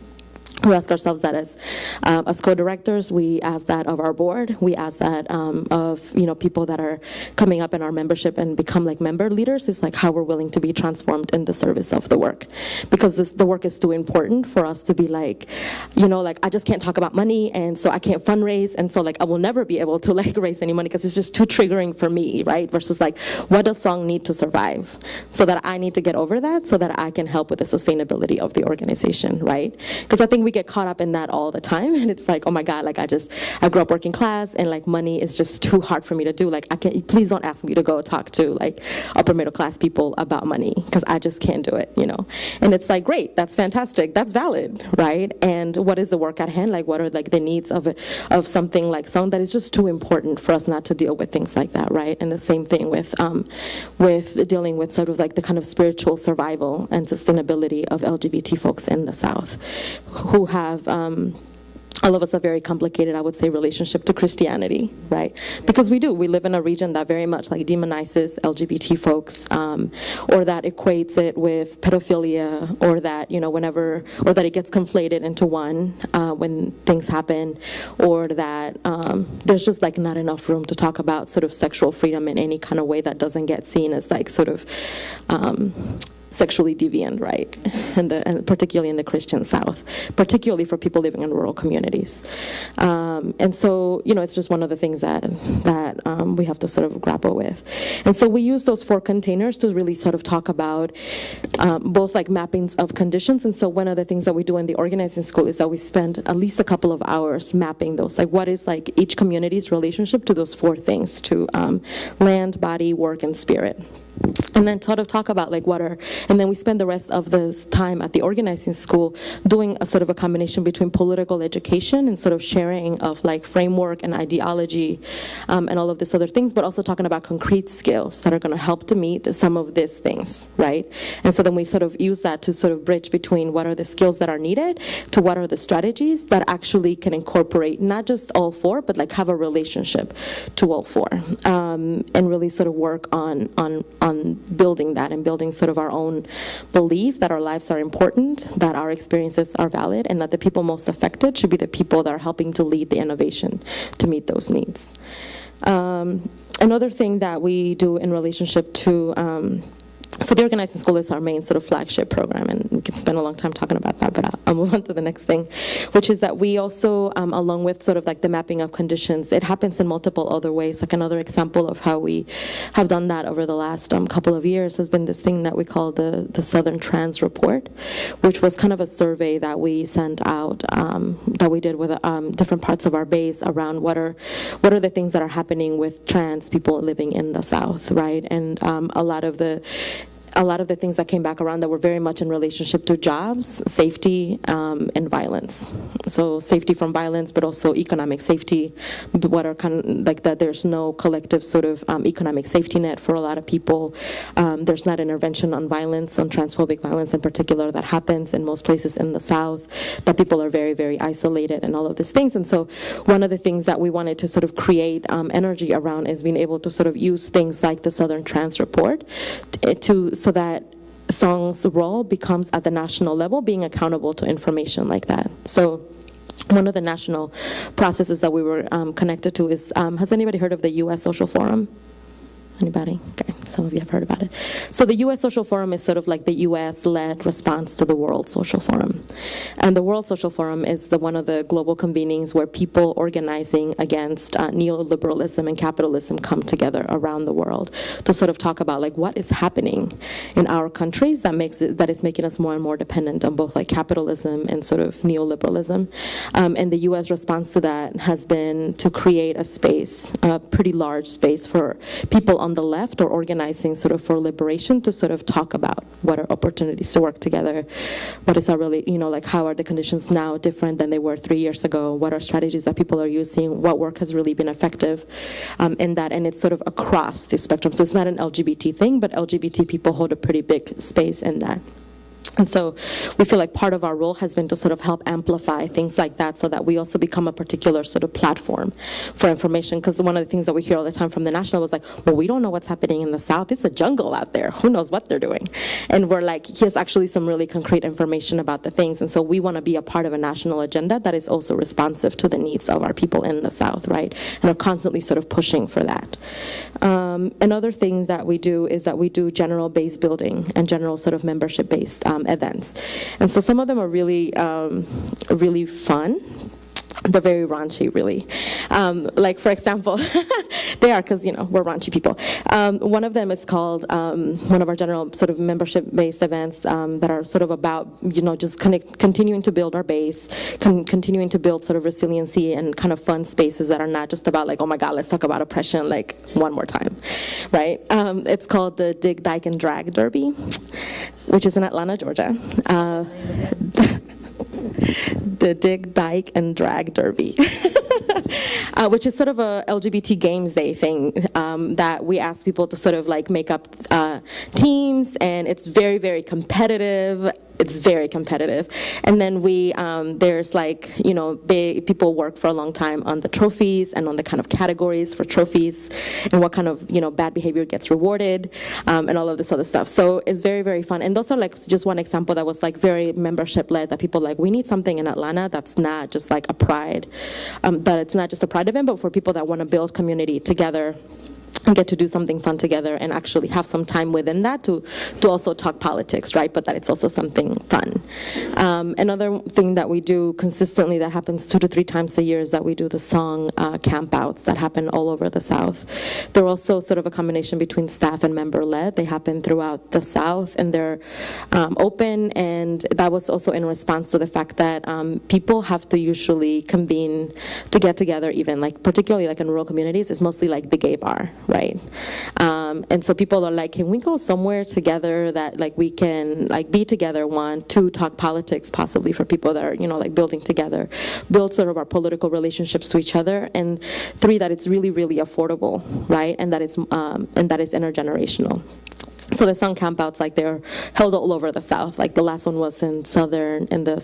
We ask ourselves that as co-directors. We ask that of our board. We ask that of people that are coming up in our membership and become like member leaders. Is like how we're willing to be transformed in the service of the work, because the work is too important for us to be like, like I just can't talk about money, and so I can't fundraise, and so like I will never be able to like raise any money because it's just too triggering for me, right? Versus like, what does Song need to survive, so that I need to get over that, so that I can help with the sustainability of the organization, right? Because I think we get caught up in that all the time, and it's like, oh my God, like I grew up working class, and like money is just too hard for me to do. Like please don't ask me to go talk to like upper middle class people about money, because I just can't do it, And it's like, great, that's fantastic, that's valid, right? And what is the work at hand? Like what are like the needs of something like Song that is just too important for us not to deal with things like that, right? And the same thing with dealing with sort of like the kind of spiritual survival and sustainability of LGBT folks in the South, who have all of us a very complicated, I would say, relationship to Christianity, right? Because we live in a region that very much like demonizes LGBT folks, or that equates it with pedophilia, or that, or that it gets conflated into one when things happen, or that there's just like not enough room to talk about sort of sexual freedom in any kind of way that doesn't get seen as like sort of sexually deviant, right? And particularly in the Christian South, particularly for people living in rural communities. And so, it's just one of the things that we have to sort of grapple with. And so we use those 4 containers to really sort of talk about both like mappings of conditions. And so one of the things that we do in the organizing school is that we spend at least a couple of hours mapping those, like what is like each community's relationship to those 4 things, to land, body, work, and spirit. and then sort of talk about like and then we spend the rest of the time at the organizing school doing a sort of a combination between political education and sort of sharing of like framework and ideology and all of these other things, but also talking about concrete skills that are going to help to meet some of these things, right? And so then we sort of use that to sort of bridge between what are the skills that are needed to what are the strategies that actually can incorporate not just all four, but like have a relationship to all four, and really sort of work on building that and building sort of our own belief that our lives are important, that our experiences are valid, and that the people most affected should be the people that are helping to lead the innovation to meet those needs. Another thing that we do in relationship to so the Organizing School is our main sort of flagship program, and we can spend a long time talking about that, but I'll move on to the next thing, which is that we also, along with sort of like the mapping of conditions, it happens in multiple other ways. Like another example of how we have done that over the last couple of years has been this thing that we call the Southern Trans Report, which was kind of a survey that we sent out, that we did with different parts of our base around what are the things that are happening with trans people living in the South, right? And a lot of the things that came back around that were very much in relationship to jobs, safety, and violence. So safety from violence, but also economic safety, what are kind of like that there's no collective sort of economic safety net for a lot of people. There's not intervention on violence, on transphobic violence in particular, that happens in most places in the South, that people are very, very isolated and all of these things. And so one of the things that we wanted to sort of create energy around is being able to sort of use things like the Southern Trans Report so that Song's role becomes at the national level, being accountable to information like that. So one of the national processes that we were connected to is, has anybody heard of the U.S. Social Forum? Anybody? Okay, some of you have heard about it. So the U.S. Social Forum is sort of like the U.S.-led response to the World Social Forum. And the World Social Forum is one of the global convenings where people organizing against neoliberalism and capitalism come together around the world to sort of talk about like what is happening in our countries that is making us more and more dependent on both like capitalism and sort of neoliberalism. And the U.S. response to that has been to create a space, a pretty large space for people on the left or organizing sort of for liberation to sort of talk about what are opportunities to work together, what is our really, like how are the conditions now different than they were 3 years ago, what are strategies that people are using, what work has really been effective in that, and it's sort of across the spectrum. So it's not an LGBT thing, but LGBT people hold a pretty big space in that. And so we feel like part of our role has been to sort of help amplify things like that so that we also become a particular sort of platform for information. Because one of the things that we hear all the time from the national was like, well, we don't know what's happening in the South. It's a jungle out there. Who knows what they're doing? And we're like, here's actually some really concrete information about the things. And so we want to be a part of a national agenda that is also responsive to the needs of our people in the South, right? And are constantly sort of pushing for that. Another thing that we do is that we do general base building and general sort of membership-based events. And so some of them are really, really fun. They're very raunchy, really. Like, for example, they are because, we're raunchy people. One of them is called, one of our general sort of membership-based events that are sort of about, just continuing to build our base, continuing to build sort of resiliency and kind of fun spaces that are not just about like, oh my God, let's talk about oppression like one more time, right? It's called the Dig, Dike, and Drag Derby, which is in Atlanta, Georgia. The Dig, Dike, and Drag Derby, which is sort of a LGBT Games Day thing that we ask people to sort of like make up teams, and it's very, very competitive. It's very competitive. And then there's like, big people work for a long time on the trophies and on the kind of categories for trophies and what kind of, bad behavior gets rewarded and all of this other stuff. So it's very, very fun. And those are like just one example that was like very membership led, that people like, we need something in Atlanta that's not just like a pride, that it's not just a pride event, but for people that want to build community together and get to do something fun together and actually have some time within that to also talk politics, right? But that it's also something fun. Another thing that we do consistently that happens 2 to 3 times a year is that we do the song campouts that happen all over the South. They're also sort of a combination between staff and member-led. They happen throughout the South, and they're open, and that was also in response to the fact that people have to usually convene to get together, even like particularly like in rural communities. It's mostly like the gay bar, right? And so people are like, can we go somewhere together that like we can like be together, one, two, talk politics possibly for people that are, like building together, build sort of our political relationships to each other, and three, that it's really, really affordable, right? And that it's intergenerational. So the song campouts, like they're held all over the South. Like the last one was in the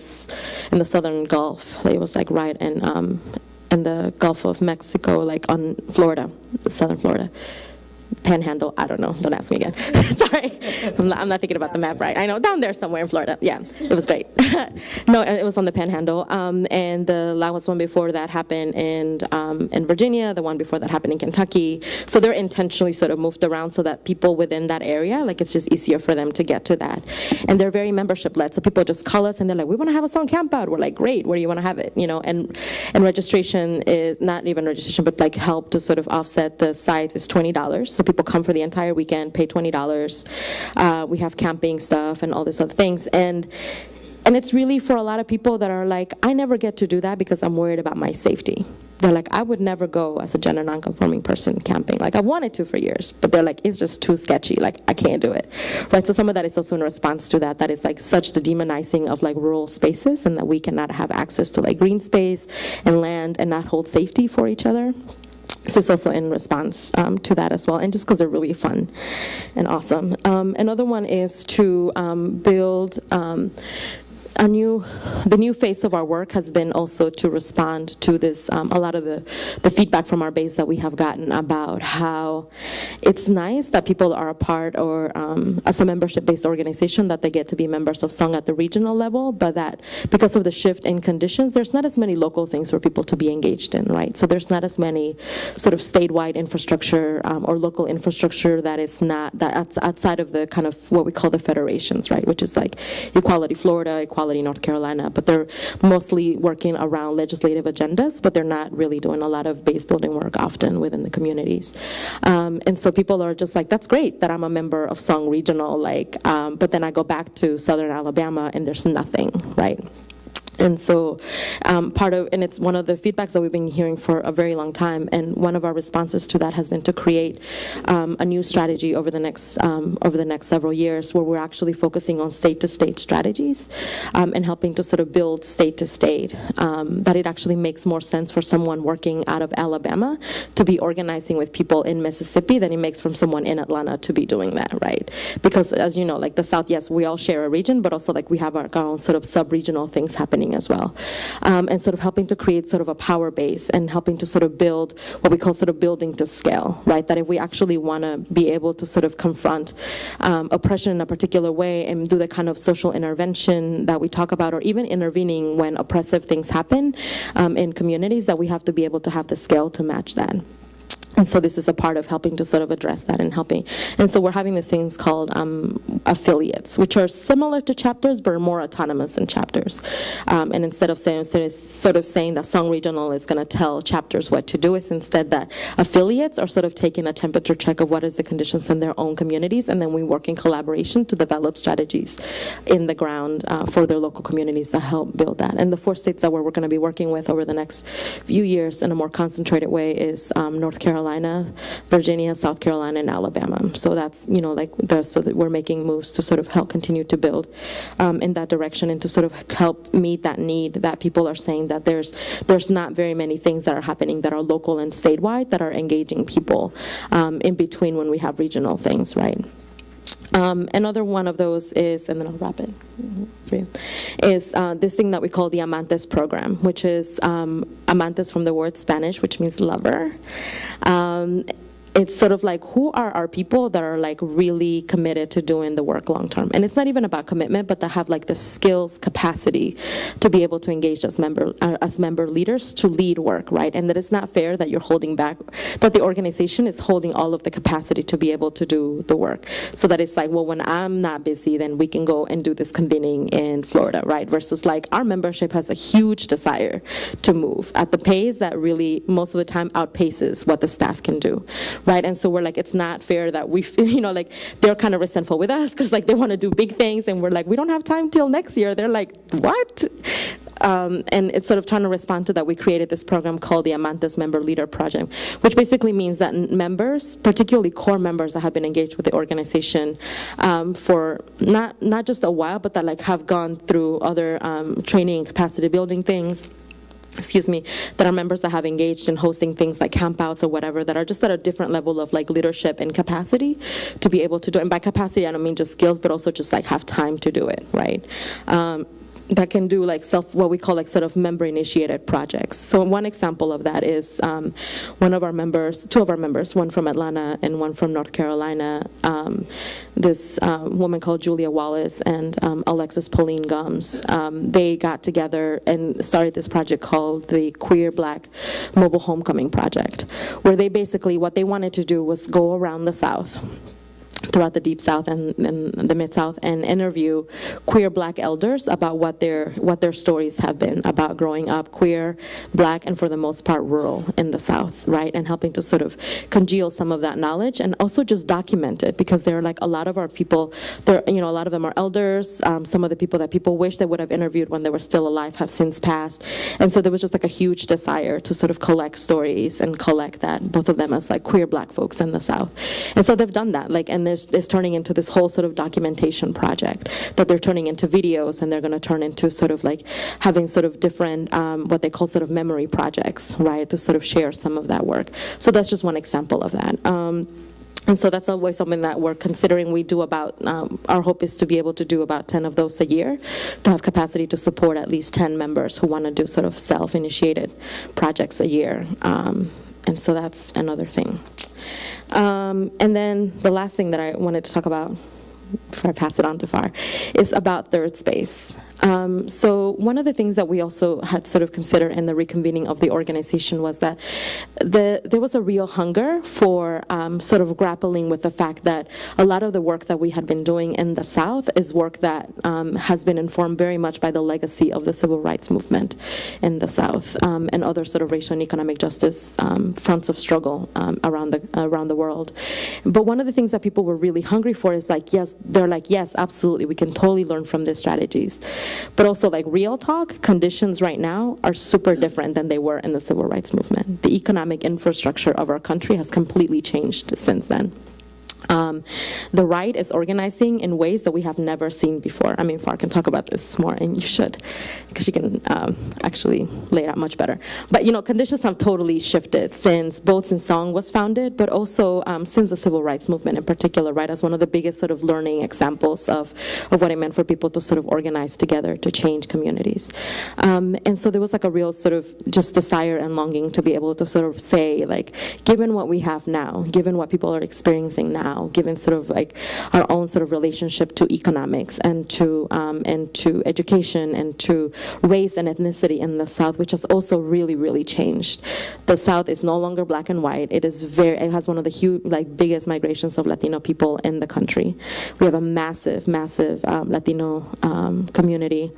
Southern Gulf. It was like right in the Gulf of Mexico, like on Florida, southern Florida. Panhandle, I don't know, don't ask me again. Sorry, I'm not thinking about the map right. I know, down there somewhere in Florida. Yeah, it was great. No, it was on the Panhandle. And the last one before that happened in Virginia, the one before that happened in Kentucky. So they're intentionally sort of moved around so that people within that area, like it's just easier for them to get to that. And they're very membership-led, so people just call us and they're like, we want to have a song camp out. We're like, great, where do you want to have it? And registration is, not even registration, but like help to sort of offset the sites is $20. So people come for the entire weekend, pay $20. We have camping stuff and all these other things. And it's really for a lot of people that are like, I never get to do that because I'm worried about my safety. They're like, I would never go as a gender nonconforming person camping. Like, I've wanted to for years, but they're like, it's just too sketchy. Like, I can't do it. Right? So some of that is also in response to that is like such the demonizing of like rural spaces, and that we cannot have access to like green space and land and not hold safety for each other. So it's also in response to that as well, and just because they're really fun and awesome. Another one is to build the new phase of our work has been also to respond to this, a lot of the feedback from our base that we have gotten about how it's nice that people are a part or as a membership-based organization that they get to be members of Song at the regional level, but that because of the shift in conditions, there's not as many local things for people to be engaged in, right? So there's not as many sort of statewide infrastructure or local infrastructure that's outside of the kind of what we call the federations, right? Which is like Equality Florida, Equality North Carolina, but they're mostly working around legislative agendas, but they're not really doing a lot of base building work often within the communities. And so people are just like, that's great that I'm a member of Song Regional, but then I go back to Southern Alabama and there's nothing, right? And so and it's one of the feedbacks that we've been hearing for a very long time, and one of our responses to that has been to create a new strategy over the next several years, where we're actually focusing on state-to-state strategies and helping to sort of build state-to-state, that it actually makes more sense for someone working out of Alabama to be organizing with people in Mississippi than it makes from someone in Atlanta to be doing that, right? Because as you know, like the South, yes, we all share a region, but also like we have our own sort of sub-regional things happening as well, and sort of helping to create sort of a power base and helping to sort of build what we call sort of building to scale, right? That if we actually want to be able to sort of confront oppression in a particular way and do the kind of social intervention that we talk about, or even intervening when oppressive things happen in communities, that we have to be able to have the scale to match that. And so this is a part of helping to sort of address that and helping. And so we're having these things called affiliates, which are similar to chapters, but are more autonomous than chapters. And instead of saying that Song Regional is going to tell chapters what to do, it's instead that affiliates are sort of taking a temperature check of what is the conditions in their own communities, and then we work in collaboration to develop strategies in the ground for their local communities to help build that. And the 4 states that we're going to be working with over the next few years in a more concentrated way is North Carolina, Virginia, South Carolina, and Alabama. So that's, so that we're making moves to sort of help continue to build in that direction, and to sort of help meet that need that people are saying that there's not very many things that are happening that are local and statewide that are engaging people in between when we have regional things, right? Another one of those is, and then I'll wrap it for you, is this thing that we call the Amantes program, which is Amantes from the word Spanish, which means lover. It's sort of like, who are our people that are like really committed to doing the work long term? And it's not even about commitment, but to have like the skills, capacity to be able to engage as member leaders to lead work, right? And that it's not fair that you're holding back, that the organization is holding all of the capacity to be able to do the work. So that it's like, well, when I'm not busy, then we can go and do this convening in Florida, right? Versus like our membership has a huge desire to move at the pace that really most of the time outpaces what the staff can do. Right, and so we're like, it's not fair that we, like they're kind of resentful with us because like they want to do big things, and we're like, we don't have time till next year. They're like, what? and it's sort of trying to respond to that, we created this program called the Amantes Member Leader Project, which basically means that members, particularly core members that have been engaged with the organization for not just a while, but that like have gone through other training and capacity building things, that are members that have engaged in hosting things like campouts or whatever, that are just at a different level of like leadership and capacity to be able to do it. And by capacity, I don't mean just skills, but also just like have time to do it, right? That can do like what we call like sort of member-initiated projects. So one example of that is two of our members, one from Atlanta and one from North Carolina, this woman called Julia Wallace and Alexis Pauline Gums. They got together and started this project called the Queer Black Mobile Homecoming Project, where they basically, what they wanted to do was go around the South, throughout the Deep South and the Mid-South, and interview queer Black elders about what their stories have been about growing up queer, Black, and for the most part rural in the South, right? And helping to sort of congeal some of that knowledge and also just document it, because there are like a lot of our people, a lot of them are elders. Some of the people that people wish they would have interviewed when they were still alive have since passed. And so there was just like a huge desire to sort of collect stories and collect that, both of them as like queer Black folks in the South. And so they've done that, and is turning into this whole sort of documentation project that they're turning into videos, and they're going to turn into sort of like having sort of different what they call sort of memory projects, right, to sort of share some of that work. So that's just one example of that. And so that's always something that we're considering. We do about, our hope is to be able to do about 10 of those a year, to have capacity to support at least 10 members who want to do sort of self-initiated projects a year. And so that's another thing. And then the last thing that I wanted to talk about before I pass it on to Pharr is about third space. So one of the things that we also had sort of considered in the reconvening of the organization was that there was a real hunger for sort of grappling with the fact that a lot of the work that we had been doing in the South is work that has been informed very much by the legacy of the civil rights movement in the South and other sort of racial and economic justice fronts of struggle around the world. But one of the things that people were really hungry for is like, yes, absolutely, we can totally learn from these strategies. But also, like, real talk, conditions right now are super different than they were in the civil rights movement. The economic infrastructure of our country has completely changed since then. The right is organizing in ways that we have never seen before. I mean, Pharr can talk about this more, and you should, because she can actually lay it out much better. But, conditions have totally shifted since Song was founded, but also since the civil rights movement in particular, right, as one of the biggest sort of learning examples of what it meant for people to sort of organize together to change communities. And so there was like a real sort of just desire and longing to be able to sort of say, like, given what we have now, given what people are experiencing now, given sort of like our own sort of relationship to economics and to education and to race and ethnicity in the South, which has also really, really changed. The South is no longer black and white. It has one of the biggest migrations of Latino people in the country. We have a massive Latino community.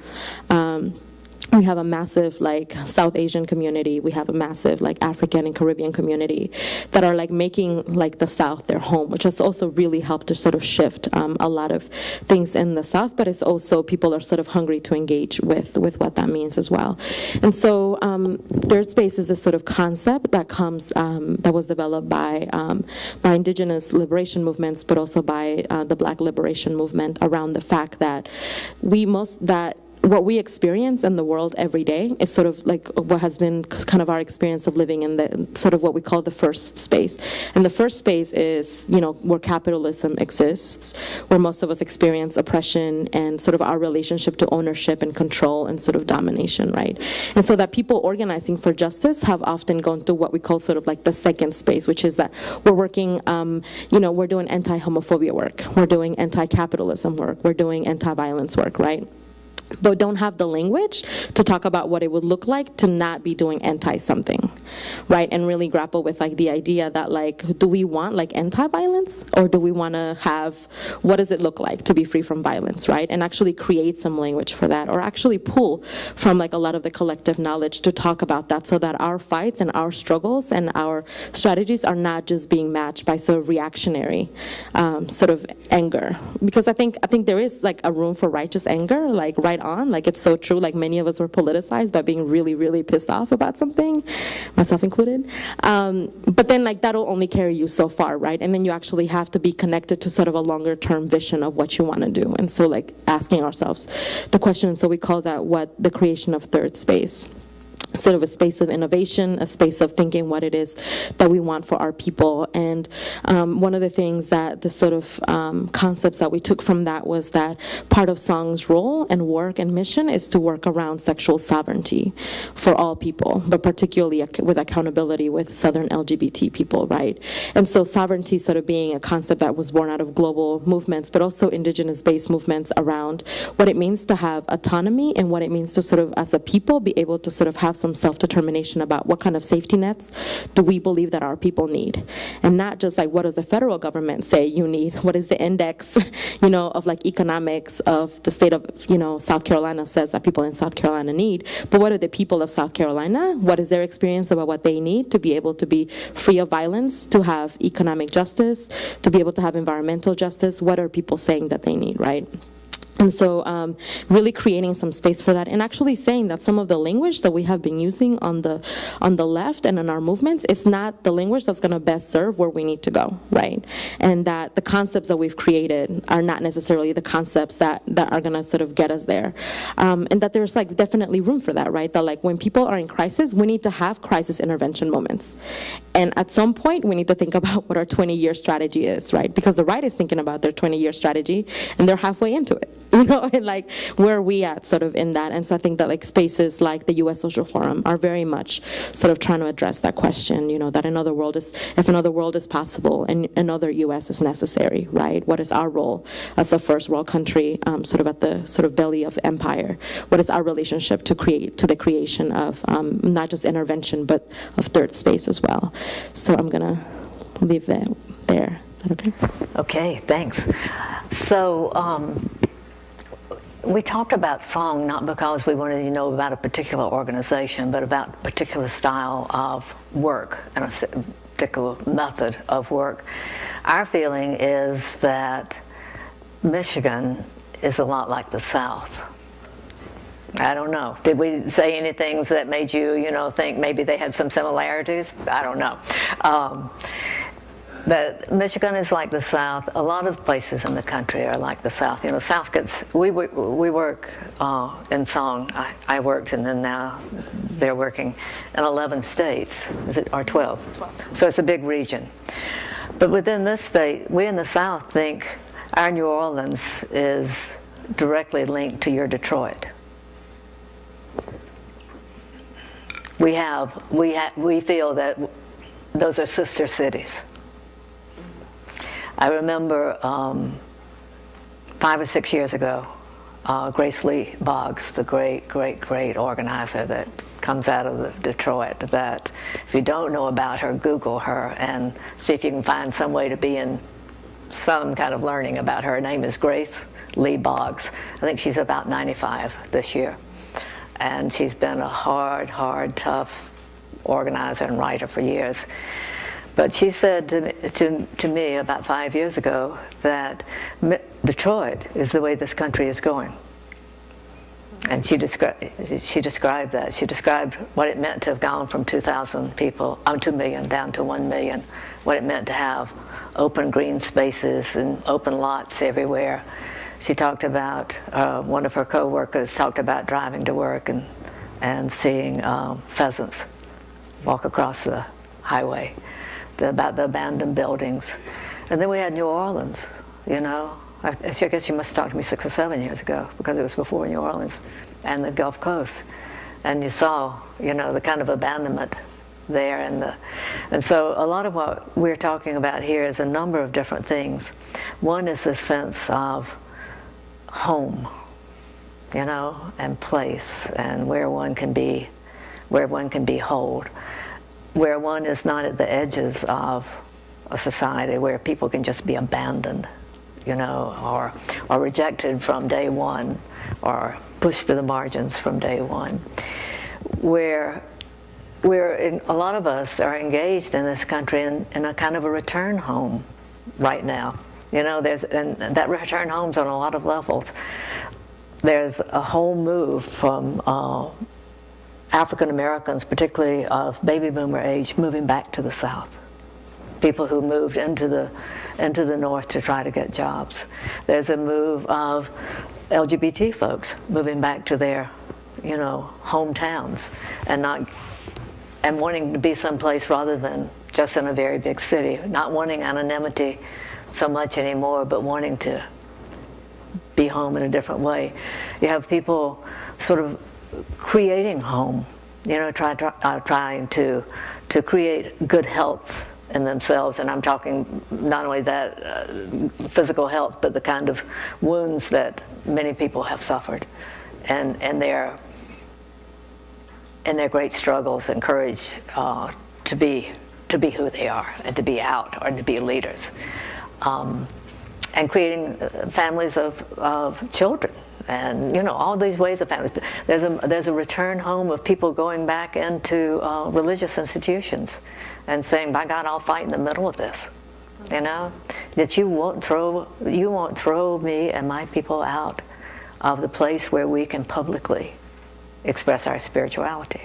We have a massive South Asian community. We have a massive African and Caribbean community that are making the South their home, which has also really helped to sort of shift a lot of things in the South. But it's also people are sort of hungry to engage with what that means as well. And so third space is this sort of concept that comes that was developed by indigenous liberation movements, but also by the Black liberation movement around the fact that what we experience in the world every day is sort of like what has been kind of our experience of living in the sort of what we call the first space. And the first space is, where capitalism exists, where most of us experience oppression and sort of our relationship to ownership and control and sort of domination, right? And so that people organizing for justice have often gone to what we call sort of like the second space, which is that we're working, we're doing anti-homophobia work, we're doing anti-capitalism work, we're doing anti-violence work, right? But don't have the language to talk about what it would look like to not be doing anti-something, right? And really grapple with the idea that do we want anti-violence, or do we want to have, what does it look like to be free from violence, right? And actually create some language for that, or actually pull from a lot of the collective knowledge to talk about that, so that our fights and our struggles and our strategies are not just being matched by sort of reactionary sort of anger. Because I think there is a room for righteous anger, right right on. Like, it's so true. Like, many of us were politicized by being really, really pissed off about something, myself included. But then, like, that'll only carry you so far, right? And then you actually have to be connected to sort of a longer term vision of what you want to do. And so, like, asking ourselves the question, so we call that the creation of third space. Sort of a space of innovation, a space of thinking what it is that we want for our people. And one of the things that the sort of concepts that we took from that was that part of Song's role and work and mission is to work around sexual sovereignty for all people, but particularly with accountability with Southern LGBT people, right? And so sovereignty sort of being a concept that was born out of global movements, but also indigenous-based movements around what it means to have autonomy and what it means to sort of, as a people, be able to sort of have some self-determination about what kind of safety nets do we believe that our people need, and not just like what does the federal government say you need, what is the index, of like economics of the state of, South Carolina says that people in South Carolina need, but what are the people of South Carolina, what is their experience about what they need to be able to be free of violence, to have economic justice, to be able to have environmental justice, what are people saying that they need, right? And so really creating some space for that, and actually saying that some of the language that we have been using on the left and in our movements, it's not the language that's going to best serve where we need to go, right? And that the concepts that we've created are not necessarily the concepts that are going to sort of get us there. And that there's like definitely room for that, right? That like when people are in crisis, we need to have crisis intervention moments. And at some point, we need to think about what our 20-year strategy is, right? Because the right is thinking about their 20-year strategy, and they're halfway into it. And like, where are we at sort of in that? And so I think that like spaces like the U.S. Social Forum are very much sort of trying to address that question, that if another world is possible and another U.S. is necessary, right? What is our role as a first world country, sort of at the sort of belly of empire? What is our relationship to the creation of not just intervention, but of third space as well? So I'm gonna leave that there. Is that okay? Okay, thanks. So, we talked about song not because we wanted to know about a particular organization, but about a particular style of work and a particular method of work. Our feeling is that Michigan is a lot like the South. I don't know. Did we say any things that made you, think maybe they had some similarities? I don't know. But Michigan is like the South. A lot of places in the country are like the South. South gets, we work in song. I worked, and then now they're working in 11 states, or 12? So it's a big region. But within this state, we in the South think our New Orleans is directly linked to your Detroit. We feel that those are sister cities. I remember 5 or 6 years ago, Grace Lee Boggs, the great organizer that comes out of Detroit, that if you don't know about her, Google her and see if you can find some way to be in some kind of learning about her. Her name is Grace Lee Boggs. I think she's about 95 this year. And she's been a hard, tough organizer and writer for years. But she said to me about 5 years ago that Detroit is the way this country is going. And she described that. She described what it meant to have gone from 2,000 people, 2 million down to 1 million, what it meant to have open green spaces and open lots everywhere. She talked about, one of her co-workers talked about driving to work and seeing pheasants walk across the highway, about the abandoned buildings. And then we had New Orleans, I guess you must have talked to me 6 or 7 years ago, because it was before New Orleans, and the Gulf Coast. And you saw, the kind of abandonment there. And so a lot of what we're talking about here is a number of different things. One is the sense of home, and place, and where one can be whole, where one is not at the edges of a society where people can just be abandoned, or rejected from day one, or pushed to the margins from day one, where a lot of us are engaged in this country in a kind of a return home right now. And that return home's on a lot of levels. there's a whole move from African Americans, particularly of baby boomer age, moving back to the South. People who moved into the North to try to get jobs. There's a move of LGBT folks moving back to their, hometowns and wanting to be someplace rather than just in a very big city, not wanting anonymity so much anymore, but wanting to be home in a different way. You have people sort of creating home, trying to create good health in themselves, and I'm talking not only that physical health, but the kind of wounds that many people have suffered, and their great struggles and courage to be who they are and to be out or to be leaders, and creating families of children. And all these ways of families. There's a return home of people going back into religious institutions and saying, "By God, I'll fight in the middle of this." That you won't throw me and my people out of the place where we can publicly express our spirituality.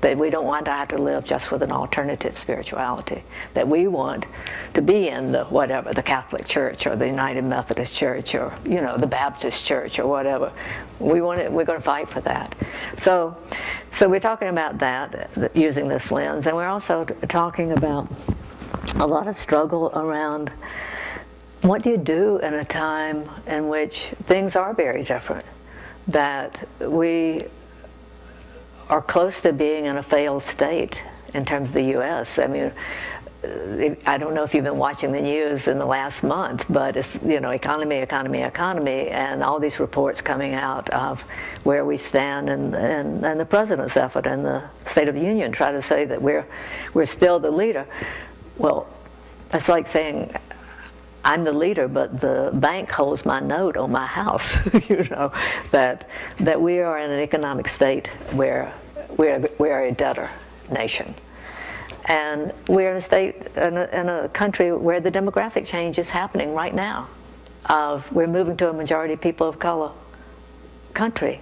That we don't want to have to live just with an alternative spirituality. That we want to be in the Catholic Church or the United Methodist Church or the Baptist Church or whatever. We're going to fight for that. So we're talking about that using this lens, and we're also talking about a lot of struggle around what do you do in a time in which things are very different. That we are close to being in a failed state in terms of the U.S. I mean, I don't know if you've been watching the news in the last month, but it's, economy, and all these reports coming out of where we stand, and the president's effort and the State of the Union try to say that we're still the leader. Well, it's like saying, I'm the leader, but the bank holds my note on my house. That we are in an economic state where we're a debtor nation, and we're in a state in a country where the demographic change is happening right now. We're moving to a majority people of color country.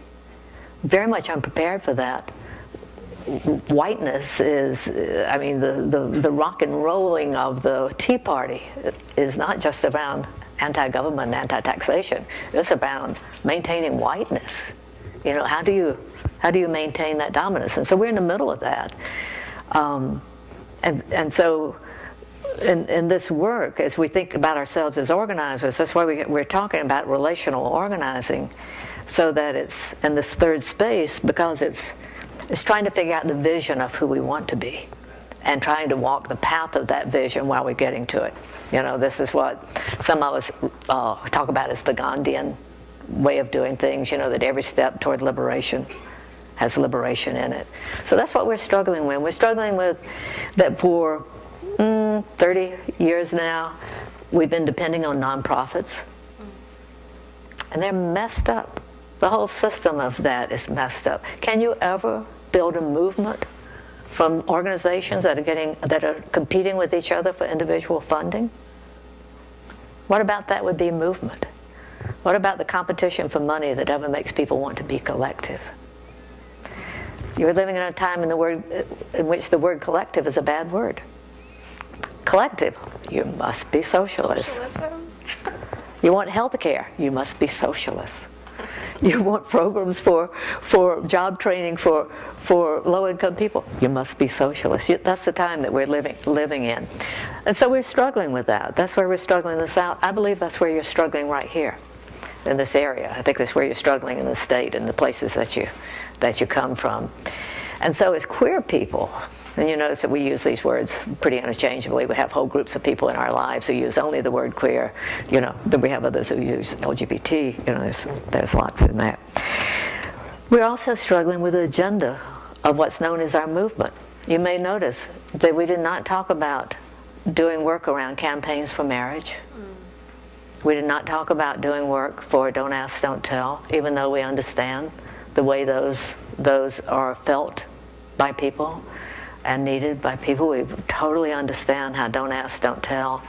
Very much unprepared for that. Whiteness is, the rock and rolling of the Tea Party is not just around anti-government and anti-taxation. It's around maintaining whiteness. How do you maintain that dominance? And so we're in the middle of that. And so in this work, as we think about ourselves as organizers, that's why we're talking about relational organizing, so that it's in this third space, because it's trying to figure out the vision of who we want to be and trying to walk the path of that vision while we're getting to it. This is what some of us talk about as the Gandhian way of doing things, that every step toward liberation has liberation in it. So that's what we're struggling with. We're struggling with that for 30 years now. We've been depending on nonprofits, and they're messed up. The whole system of that is messed up. Can you ever build a movement from organizations that are competing with each other for individual funding? What about that would be movement? What about the competition for money that ever makes people want to be collective? You're living in a time in which the word collective is a bad word. Collective, you must be socialist. You want health care, you must be socialist. You want programs for job training for low-income people, you must be socialist. That's the time that we're living in. And so we're struggling with that. That's where we're struggling in the South. I believe that's where you're struggling right here in this area. I think that's where you're struggling in the state and the places that you come from. And so as queer people, and you notice that we use these words pretty interchangeably. We have whole groups of people in our lives who use only the word queer. Then we have others who use LGBT. There's lots in that. We're also struggling with the agenda of what's known as our movement. You may notice that we did not talk about doing work around campaigns for marriage. We did not talk about doing work for Don't Ask, Don't Tell, even though we understand the way those are felt by people and needed by people. We totally understand how Don't Ask, Don't Tell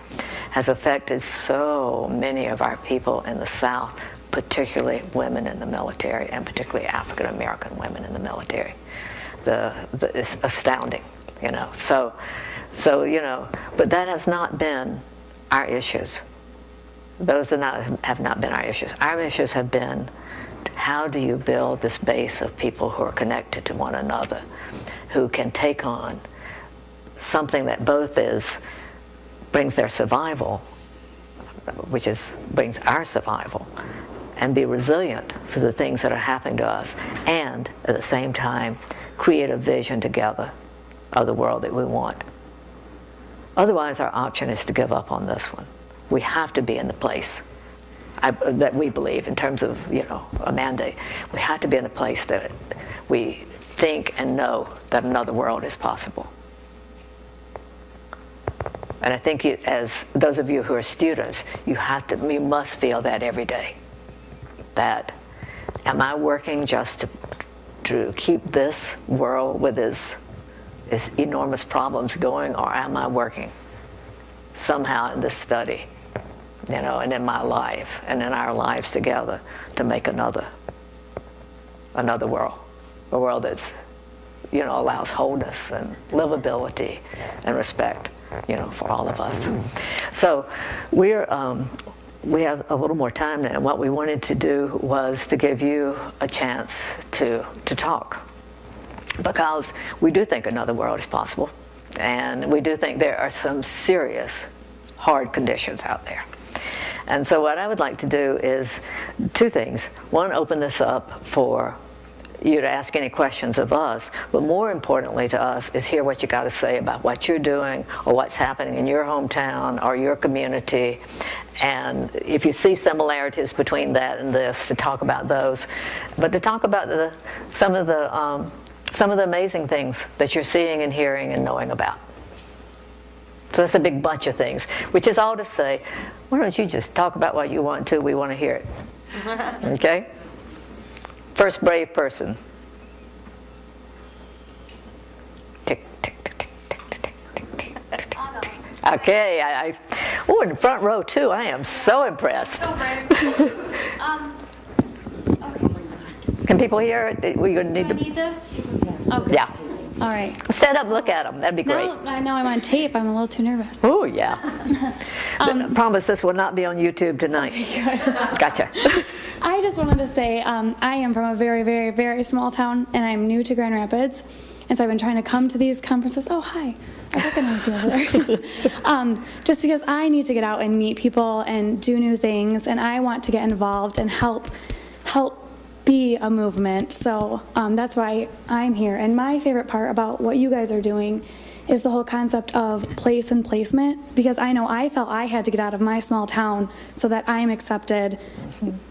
has affected so many of our people in the South, particularly women in the military, and particularly African American women in the military. It's astounding, you know. So you know, but that has not been our issues. Those have not been our issues. Our issues have been, how do you build this base of people who are connected to one another, who can take on something that both brings their survival, which brings our survival, and be resilient for the things that are happening to us, and at the same time create a vision together of the world that we want. Otherwise, our option is to give up on this one. We have to be in the place that we believe, in terms of, you know, a mandate. We have to be in the place that we think and know that another world is possible. And I think as those of you who are students, you must feel that every day. That, am I working just to keep this world with its enormous problems going, or am I working somehow in this study, you know, and in my life and in our lives together to make another world, a world that's, you know, allows wholeness and livability and respect, you know, for all of us. So we have a little more time now, and what we wanted to do was to give you a chance to talk, because we do think another world is possible, and we do think there are some serious, hard conditions out there. And so what I would like to do is two things. One, open this up for you to ask any questions of us, but more importantly to us is hear what you got to say about what you're doing or what's happening in your hometown or your community, and if you see similarities between that and this, to talk about those, but to talk about some of the amazing things that you're seeing and hearing and knowing about. So that's a big bunch of things, which is all to say, why don't you just talk about what you want to? We want to hear it. Okay? First brave person. Tick, tick, tick, tick, tick, tick, tick, tick, tick, tick. Okay, oh, in the front row too. I am so impressed. So brave. Okay. Can people hear it? We're going to Do I need this? Okay. Yeah. All right. Stand up and look at them. That'd be great. Now I know I'm on tape. I'm a little too nervous. Oh, yeah. Promise this will not be on YouTube tonight. Gotcha. I just wanted to say I am from a very, very, very small town, and I'm new to Grand Rapids. And so I've been trying to come to these conferences. Oh, hi. I recognize you over there. Just because I need to get out and meet people and do new things, and I want to get involved and help be a movement. So that's why I'm here. And my favorite part about what you guys are doing is the whole concept of place and placement, because I know I felt I had to get out of my small town so that I'm accepted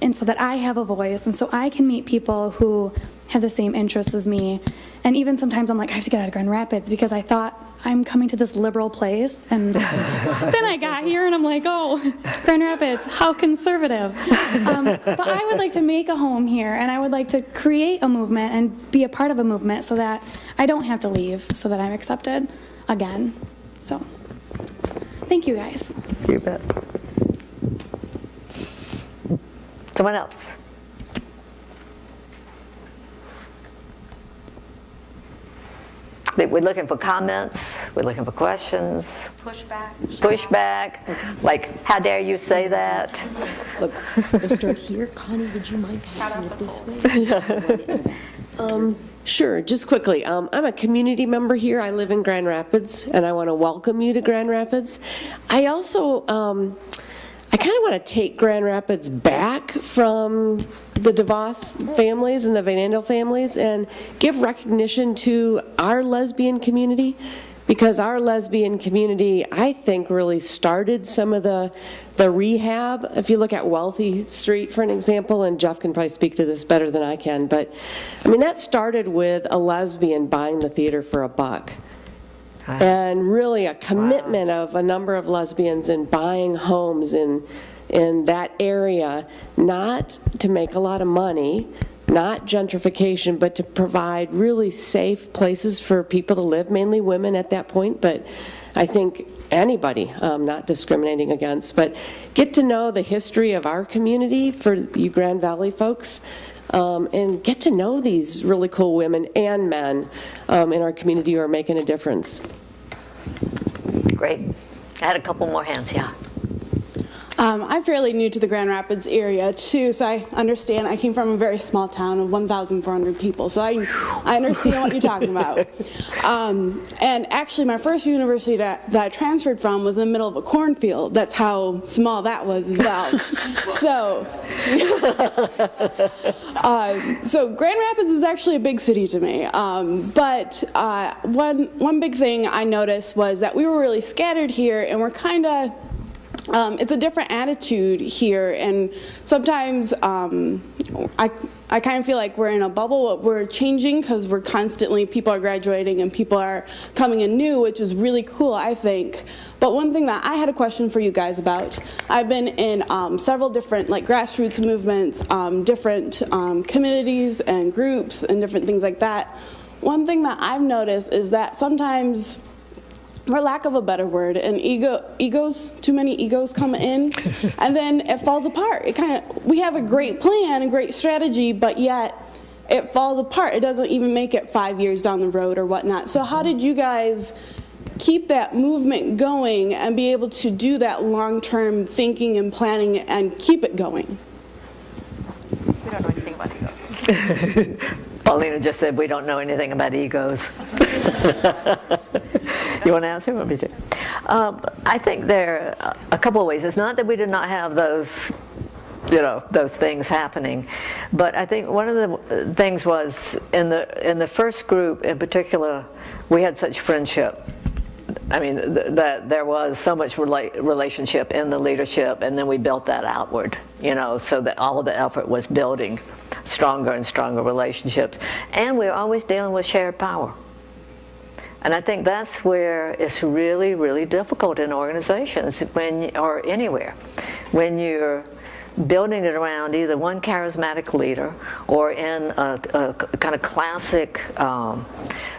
and so that I have a voice and so I can meet people who have the same interests as me. And even sometimes I'm like, I have to get out of Grand Rapids because I thought I'm coming to this liberal place, and then I got here and I'm like, oh, Grand Rapids, how conservative. But I would like to make a home here, and I would like to create a movement and be a part of a movement so that I don't have to leave, so that I'm accepted again. So thank you guys. You bet. Someone else? We're looking for comments. We're looking for questions. Pushback. Like, how dare you say that? Look, we'll start here. Connie, would you mind passing it this way? Sure, just quickly. I'm a community member here. I live in Grand Rapids, and I want to welcome you to Grand Rapids. I also, I kind of want to take Grand Rapids back from the DeVos families and the Van Andel families and give recognition to our lesbian community, because our lesbian community, I think, really started some of the rehab. If you look at Wealthy Street, for an example, and Jeff can probably speak to this better than I can, but I mean, that started with a lesbian buying the theater for $1. And really a commitment of a number of lesbians in buying homes in that area, not to make a lot of money, not gentrification, but to provide really safe places for people to live, mainly women at that point. But I think anybody, not discriminating against, but get to know the history of our community for you Grand Valley folks, and get to know these really cool women and men in our community who are making a difference. Great. I had a couple more hands, yeah. I'm fairly new to the Grand Rapids area too, so I understand. I came from a very small town of 1,400 people, so I understand what you're talking about. And actually, my first university that I transferred from was in the middle of a cornfield. That's how small that was as well. So Grand Rapids is actually a big city to me. But one big thing I noticed was that we were really scattered here, and we're kind of it's a different attitude here, and sometimes I kind of feel like we're in a bubble. We're changing because we're constantly, people are graduating and people are coming in new, which is really cool, I think. But one thing that I had a question for you guys about, I've been in several different like grassroots movements, different communities and groups and different things like that. One thing that I've noticed is that sometimes, for lack of a better word, and too many egos come in, and then it falls apart. We have a great plan, a great strategy, but yet it falls apart. It doesn't even make it 5 years down the road or whatnot. So how did you guys keep that movement going and be able to do that long-term thinking and planning and keep it going? We don't know anything about egos. Paulina just said we don't know anything about egos. You want to answer? Or me too? I think there are a couple of ways. It's not that we did not have those things happening, but I think one of the things was in the first group in particular, we had such friendship. I mean, that there was so much relationship in the leadership, and then we built that outward, so that all of the effort was building stronger and stronger relationships. And we're always dealing with shared power. And I think that's where it's really, really difficult in organizations or anywhere. When you're building it around either one charismatic leader or in a kind of classic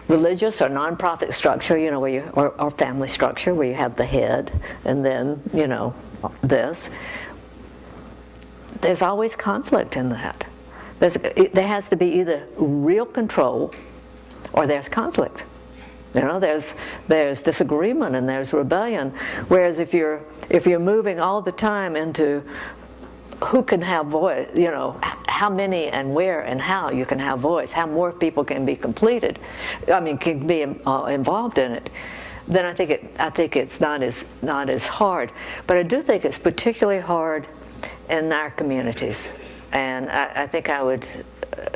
religious or nonprofit structure, or family structure where you have the head and then, this. There's always conflict in that. There has to be either real control or there's conflict. There's disagreement and there's rebellion. Whereas if you're moving all the time into who can have voice, how many and where and how you can have voice, how more people can be can be involved in it, then I think it's not as hard. But I do think it's particularly hard in our communities, and I think I would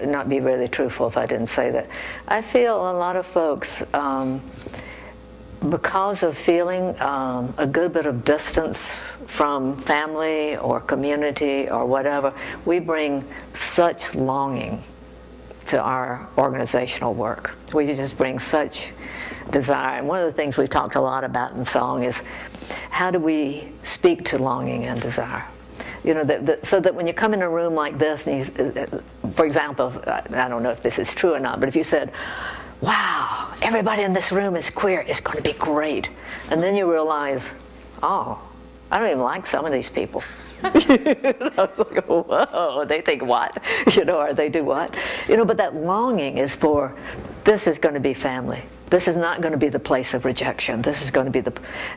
not be really truthful if I didn't say that. I feel a lot of folks, because of feeling a good bit of distance from family or community or whatever, we bring such longing to our organizational work. We just bring such desire. And one of the things we've talked a lot about in song is how do we speak to longing and desire? So that when you come in a room like this, and for example, I don't know if this is true or not, but if you said, wow, everybody in this room is queer, it's going to be great. And then you realize, oh, I don't even like some of these people. I was like, whoa, they think what? Or they do what? But that longing is for, this is going to be family. This is not going to be the place of rejection. This is going to be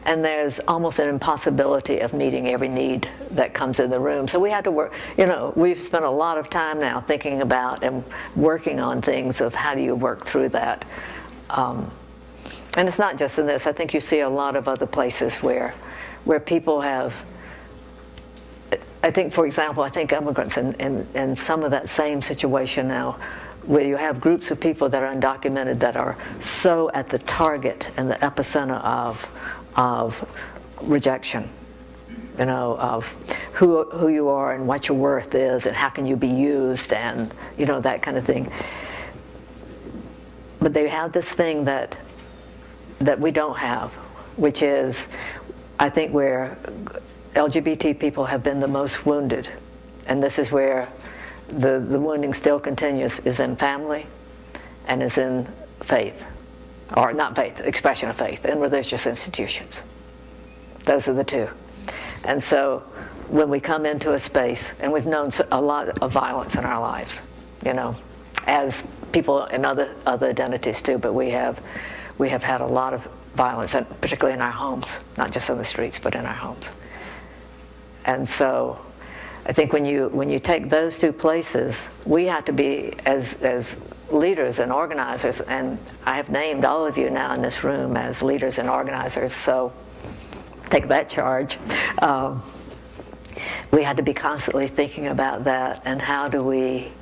and there's almost an impossibility of meeting every need that comes in the room. So we had to work, we've spent a lot of time now thinking about and working on things of how do you work through that. And it's not just in this. I think you see a lot of other places where people have, I think, for example, immigrants in some of that same situation now, where you have groups of people that are undocumented that are so at the target and the epicenter of rejection, of who you are and what your worth is and how can you be used and, that kind of thing. But they have this thing that we don't have, which is, I think, where LGBT people have been the most wounded. And this is where the wounding still continues, is in family and is in faith, or not faith, expression of faith, in religious institutions. Those are the two. And so when we come into a space, and we've known a lot of violence in our lives, as people in other identities too, but we have had a lot of violence, and particularly in our homes, not just on the streets, but in our homes. And so I think when you take those two places, we have to be as leaders and organizers, and I have named all of you now in this room as leaders and organizers, so take that charge. We had to be constantly thinking about that, and how do we,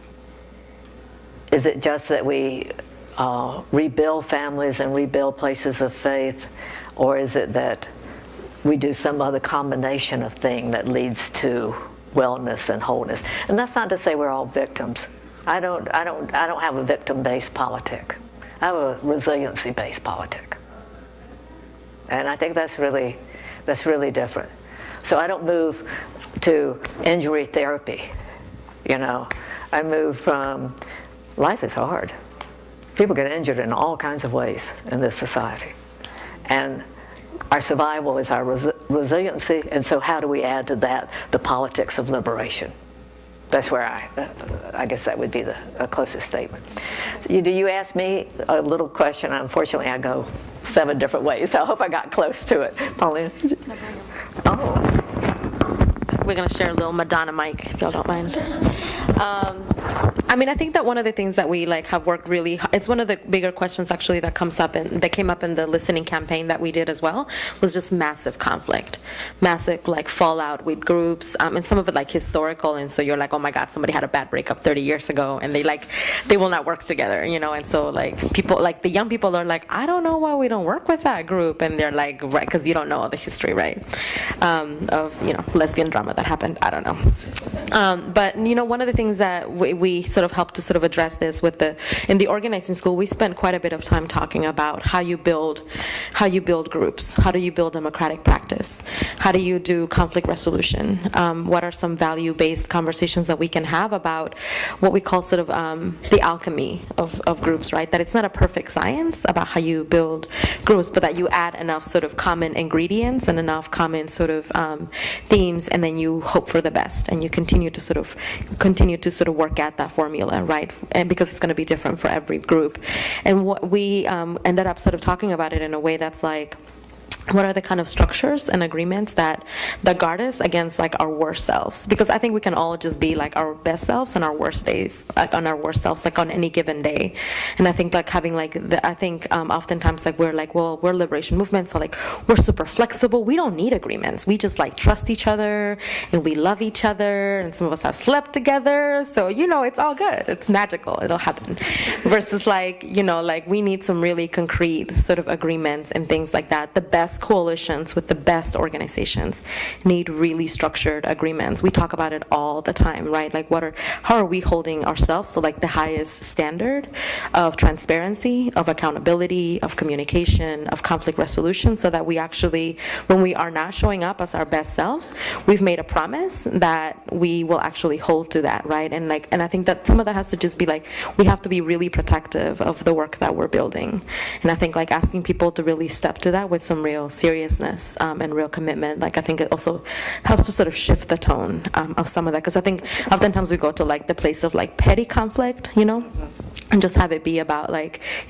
is it just that we rebuild families and rebuild places of faith, or is it that we do some other combination of thing that leads to wellness and wholeness? And that's not to say we're all victims. I don't have a victim-based politic. I have a resiliency-based politic. And I think that's really different. So I don't move to injury therapy, I move from, life is hard. People get injured in all kinds of ways in this society. And our survival is our resiliency, and so how do we add to that the politics of liberation? That's where I guess that would be the closest statement. Do you ask me a little question? Unfortunately, I go 7 different ways, so I hope I got close to it. Paulina? Oh. We're going to share a little Madonna mic, if y'all don't mind. I think that one of the things that we have worked really, it's one of the bigger questions actually that came up in the listening campaign that we did as well, was just massive conflict, massive fallout with groups, and some of it historical, and so you're like, oh my God, somebody had a bad breakup 30 years ago, and they will not work together, and so people, the young people are like, I don't know why we don't work with that group, and they're like, right, because you don't know the history, right, of lesbian drama that happened, I don't know. But one of the things that we sort of helped to sort of address this in the organizing school, we spent quite a bit of time talking about how you build groups, how do you build democratic practice, how do you do conflict resolution, what are some value-based conversations that we can have about what we call sort of the alchemy of groups, right? That it's not a perfect science about how you build groups, but that you add enough sort of common ingredients and enough common sort of themes, and then you hope for the best, and you continue to sort of work at that formula, right? And because it's going to be different for every group. And what we ended up sort of talking about it in a way that's like, what are the kind of structures and agreements that guard us against our worst selves? Because I think we can all just be our best selves and our worst days, on our worst selves, on any given day. And I think having oftentimes we're well, we're liberation movement, so we're super flexible. We don't need agreements. We just trust each other, and we love each other, and some of us have slept together, so it's all good. It's magical. It'll happen. Versus we need some really concrete sort of agreements and things like that. The best coalitions with the best organizations need really structured agreements. We talk about it all the time, right? How are we holding ourselves to the highest standard of transparency, of accountability, of communication, of conflict resolution, so that we actually, when we are not showing up as our best selves, we've made a promise that we will actually hold to that, right? And I think that some of that has to just be we have to be really protective of the work that we're building. And I think asking people to really step to that with some real seriousness and real commitment, I think it also helps to sort of shift the tone of some of that, because I think oftentimes we go to the place of petty conflict, and just have it be about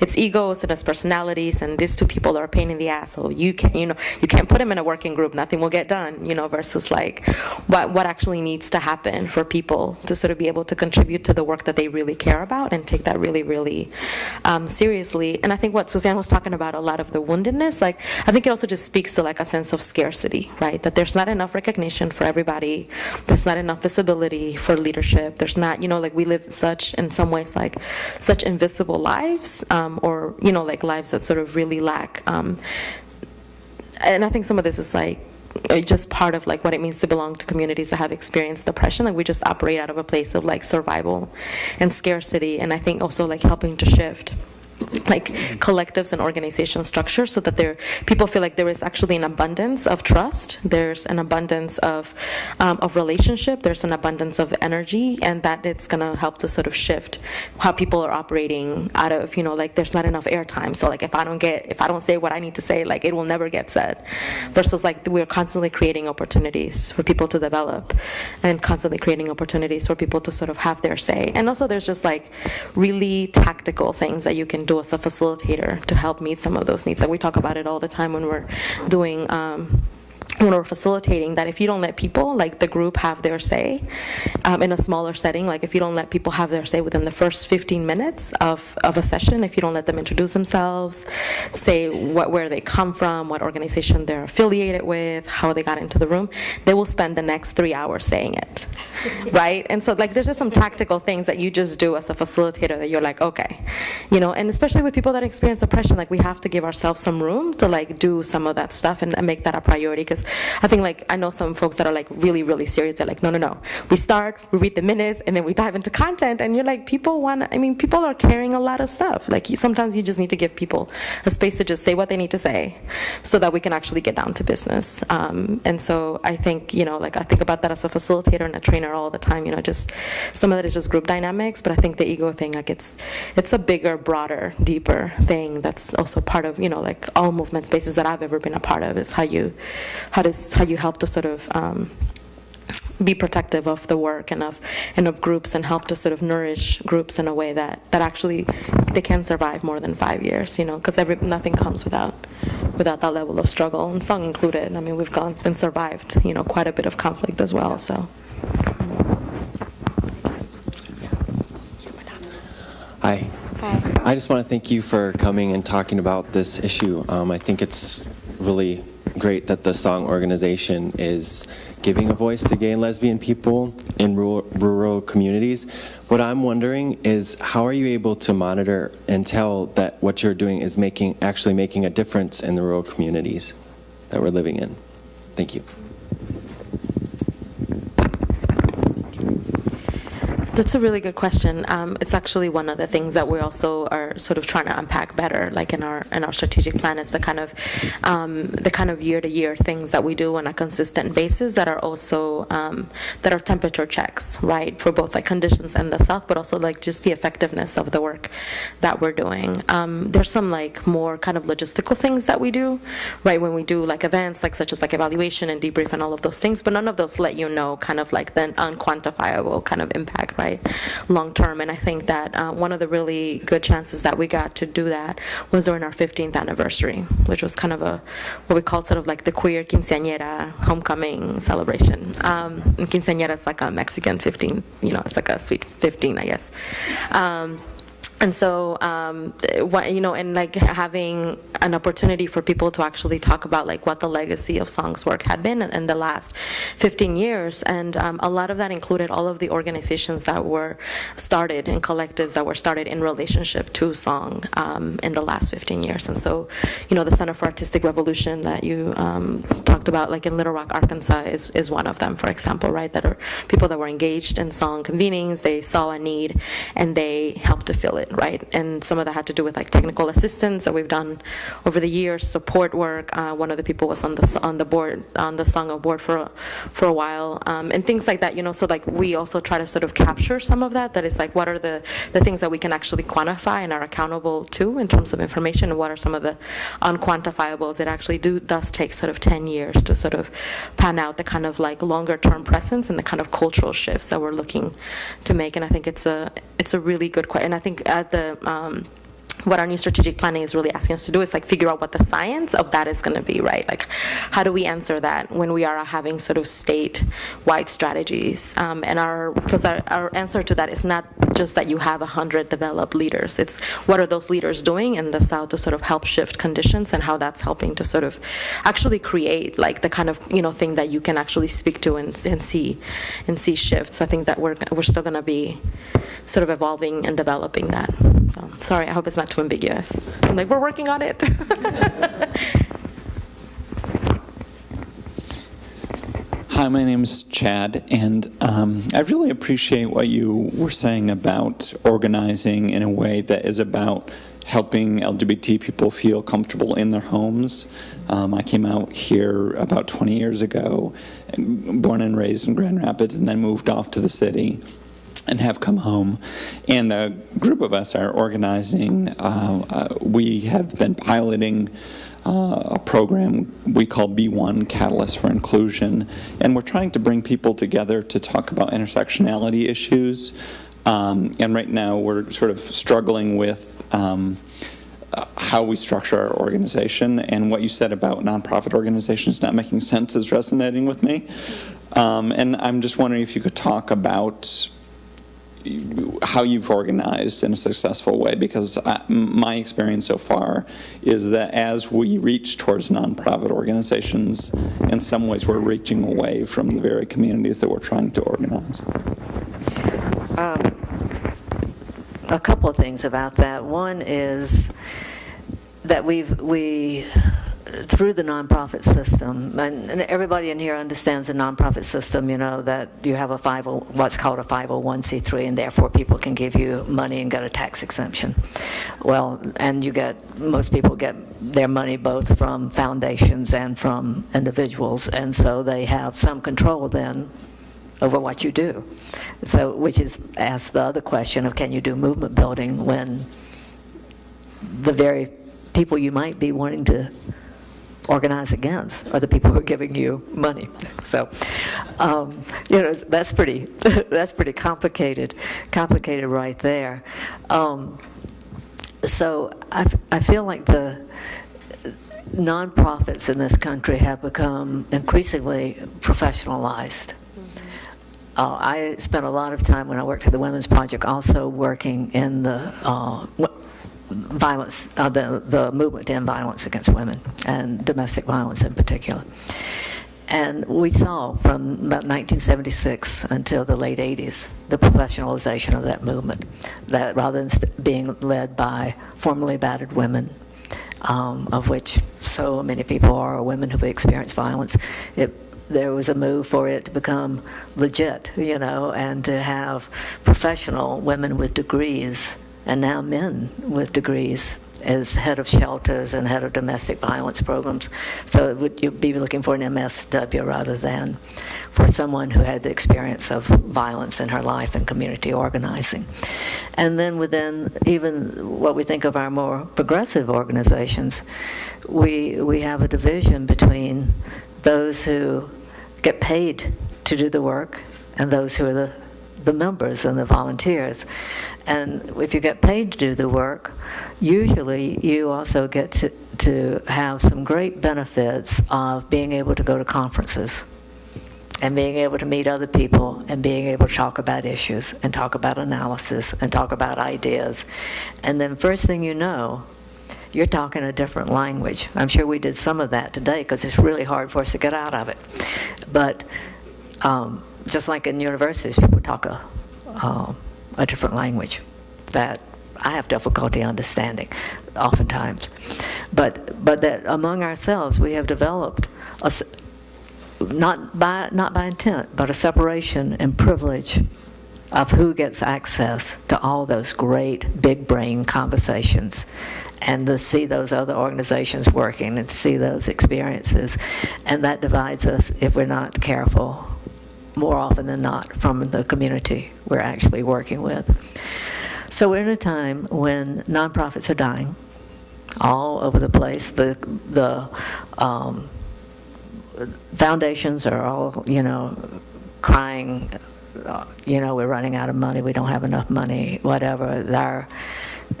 it's egos and it's personalities, and these two people are a pain in the ass, so you can't put them in a working group, nothing will get done, versus what actually needs to happen for people to sort of be able to contribute to the work that they really care about and take that really, really seriously. And I think what Suzanne was talking about, a lot of the woundedness, I think it also just speaks to a sense of scarcity, right? That there's not enough recognition for everybody, there's not enough visibility for leadership, there's not, we live in some ways such invisible lives, or lives that sort of really lack, and I think some of this is just part of what it means to belong to communities that have experienced depression. We just operate out of a place of survival and scarcity, and I think also helping to shift like collectives and organization structure, so that people feel like there is actually an abundance of trust, there's an abundance of relationship, there's an abundance of energy, and that it's going to help to sort of shift how people are operating out of, like there's not enough airtime, so like if I don't say what I need to say, like it will never get said, versus like we're constantly creating opportunities for people to develop and constantly creating opportunities for people to sort of have their say. And also there's just like really tactical things that you can do as a facilitator to help meet some of those needs. Like we talk about it all the time when we're doing when we're facilitating, that if you don't let people, like the group, have their say in a smaller setting, like if you don't let people have their say within the first 15 minutes of a session, if you don't let them introduce themselves, say where they come from, what organization they're affiliated with, how they got into the room, they will spend the next 3 hours saying it, right? And so like there's just some tactical things that you just do as a facilitator that you're like, okay, and especially with people that experience oppression, like we have to give ourselves some room to like do some of that stuff and make that a priority. Because I think like I know some folks that are like really, really serious. They're like, no. We start, we read the minutes, and then we dive into content. And you're like, people are carrying a lot of stuff. Like sometimes you just need to give people a space to just say what they need to say, so that we can actually get down to business. And so I think like I think about that as a facilitator and a trainer all the time. Just some of that is just group dynamics, but I think the ego thing, like it's a bigger, broader, deeper thing that's also part of like all movement spaces that I've ever been a part of, is how you help to sort of be protective of the work and of groups, and help to sort of nourish groups in a way that actually they can survive more than 5 years, because nothing comes without that level of struggle, and song included. I mean, we've gone and survived, quite a bit of conflict as well, so. Hi. Hi. I just want to thank you for coming and talking about this issue. I think it's really great that the Song organization is giving a voice to gay and lesbian people in rural communities. What I'm wondering is, how are you able to monitor and tell that what you're doing is actually making a difference in the rural communities that we're living in? Thank you. That's a really good question. It's actually one of the things that we also are sort of trying to unpack better, like in our strategic plan, is the kind of year-to-year things that we do on a consistent basis that are also that are temperature checks, right, for both like conditions in the South, but also like just the effectiveness of the work that we're doing. There's some like more kind of logistical things that we do, right, when we do like events, like such as like evaluation and debrief and all of those things, but none of those let kind of like the unquantifiable kind of impact, right, long term. And I think that one of the really good chances that we got to do that was during our 15th anniversary, which was kind of what we called sort of like the queer quinceañera homecoming celebration. And quinceañera is like a Mexican 15, it's like a sweet 15, I guess. And so, and like having an opportunity for people to actually talk about like what the legacy of Song's work had been in the last 15 years. And a lot of that included all of the organizations that were started and collectives that were started in relationship to Song in the last 15 years. And so, the Center for Artistic Revolution that you talked about, like in Little Rock, Arkansas, is one of them, for example, right? That are people that were engaged in Song convenings. They saw a need and they helped to fill it. Right, and some of that had to do with like technical assistance that we've done over the years, support work. One of the people was on the Song board for a while, and things like that. So like we also try to sort of capture some of that. That is like, what are the things that we can actually quantify and are accountable to in terms of information, and what are some of the unquantifiables that actually does take sort of 10 years to sort of pan out the kind of like longer term presence and the kind of cultural shifts that we're looking to make. And I think it's a really good question. And I think what our new strategic planning is really asking us to do is like figure out what the science of that is going to be, right? Like, how do we answer that when we are having sort of state-wide strategies? Because our answer to that is not just that you have 100 developed leaders. It's what are those leaders doing in the South to sort of help shift conditions, and how that's helping to sort of actually create like the kind of thing that you can actually speak to and see shift. So I think that we're still going to be sort of evolving and developing that. So sorry, I hope it's not too ambiguous. I'm like, we're working on it. Hi, my name is Chad, and I really appreciate what you were saying about organizing in a way that is about helping LGBT people feel comfortable in their homes. I came out here about 20 years ago, born and raised in Grand Rapids, and then moved off to the city and have come home. And a group of us are organizing. We have been piloting a program we call B1, Catalyst for Inclusion, and we're trying to bring people together to talk about intersectionality issues. And right now we're sort of struggling with how we structure our organization, and what you said about nonprofit organizations not making sense is resonating with me. And I'm just wondering if you could talk about how you've organized in a successful way, because my experience so far is that as we reach towards nonprofit organizations, in some ways we're reaching away from the very communities that we're trying to organize. A couple of things about that. One is that we through the nonprofit system, and everybody in here understands the nonprofit system, you know, that you have what's called a 501c3, and therefore people can give you money and get a tax exemption. Well, and most people get their money both from foundations and from individuals, and so they have some control then over what you do. So, which is asked the other question of, can you do movement building when the very people you might be wanting to organize against are the people who are giving you money? So, you know, that's pretty complicated right there. So I feel like the nonprofits in this country have become increasingly professionalized. I spent a lot of time when I worked at the Women's Project also working in the violence, the movement to end violence against women, and domestic violence in particular. And we saw from about 1976 until the late 80s the professionalization of that movement, that rather than being led by formerly battered women, of which so many people are women who've experienced violence, there was a move for it to become legit, you know, and to have professional women with degrees, and now men with degrees, as head of shelters and head of domestic violence programs. So you'd be looking for an MSW rather than for someone who had the experience of violence in her life and community organizing. And then within even what we think of our more progressive organizations, we have a division between those who get paid to do the work and those who are the members and the volunteers. And if you get paid to do the work, usually you also get to have some great benefits of being able to go to conferences and being able to meet other people and being able to talk about issues and talk about analysis and talk about ideas. And then first thing you know, you're talking a different language. I'm sure we did some of that today because it's really hard for us to get out of it. But just like in universities, people talk a different language that I have difficulty understanding oftentimes. But that among ourselves we have developed not by intent, but a separation and privilege of who gets access to all those great big brain conversations, and to see those other organizations working and to see those experiences. And that divides us, if we're not careful, more often than not, from the community we're actually working with. So we're in a time when nonprofits are dying all over the place. The foundations are all, you know, crying, you know, we're running out of money, we don't have enough money, whatever.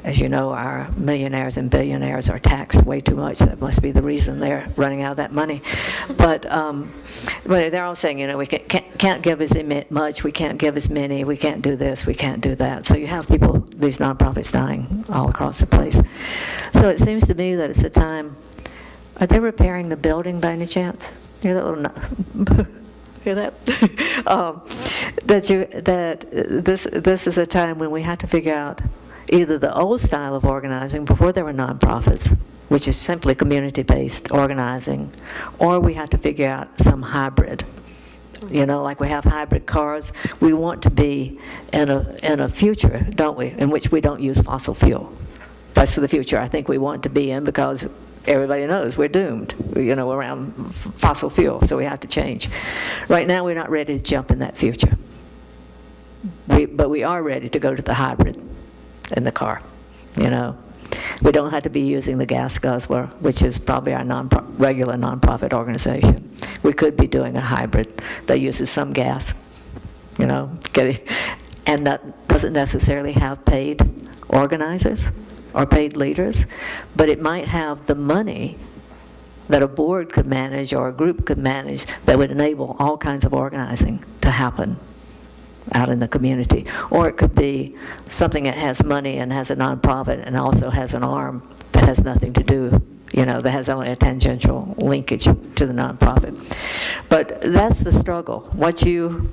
As you know, our millionaires and billionaires are taxed way too much. That must be the reason they're running out of that money. But they're all saying, you know, we can't give as much, we can't give as many, we can't do this, we can't do that. So you have people, these nonprofits dying all across the place. So it seems to me that it's a time. Are they repairing the building by any chance? Hear that little hear that? That this is a time when we have to figure out either the old style of organizing before there were nonprofits, which is simply community-based organizing, or we have to figure out some hybrid. You know, like we have hybrid cars. We want to be in a future, don't we, in which we don't use fossil fuel. That's the future I think we want to be in, because everybody knows we're doomed, around fossil fuel, so we have to change. Right now, we're not ready to jump in that future. But we are ready to go to the hybrid in the car, We don't have to be using the gas guzzler, which is probably our regular nonprofit organization. We could be doing a hybrid that uses some gas, and that doesn't necessarily have paid organizers or paid leaders, but it might have the money that a board could manage or a group could manage that would enable all kinds of organizing to happen out in the community. Or it could be something that has money and has a nonprofit and also has an arm that has nothing to do, that has only a tangential linkage to the nonprofit. But that's the struggle. What you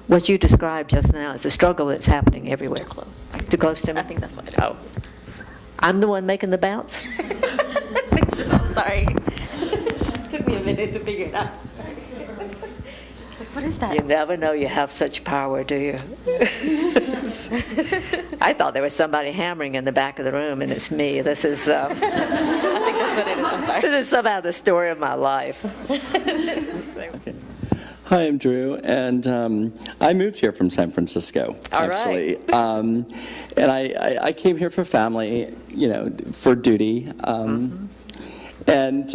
described just now is a struggle that's happening everywhere. Too close. Too close to me? I think that's what it is. Oh. I'm the one making the bounce? Sorry. Took me a minute to figure it out. What is that? You never know you have such power, do you? I thought there was somebody hammering in the back of the room, and it's me. This is, I think that's what it is. I'm sorry. this is somehow the story of my life. Hi, I'm Drew, and I moved here from San Francisco, All actually. right. And I came here for family, for duty. And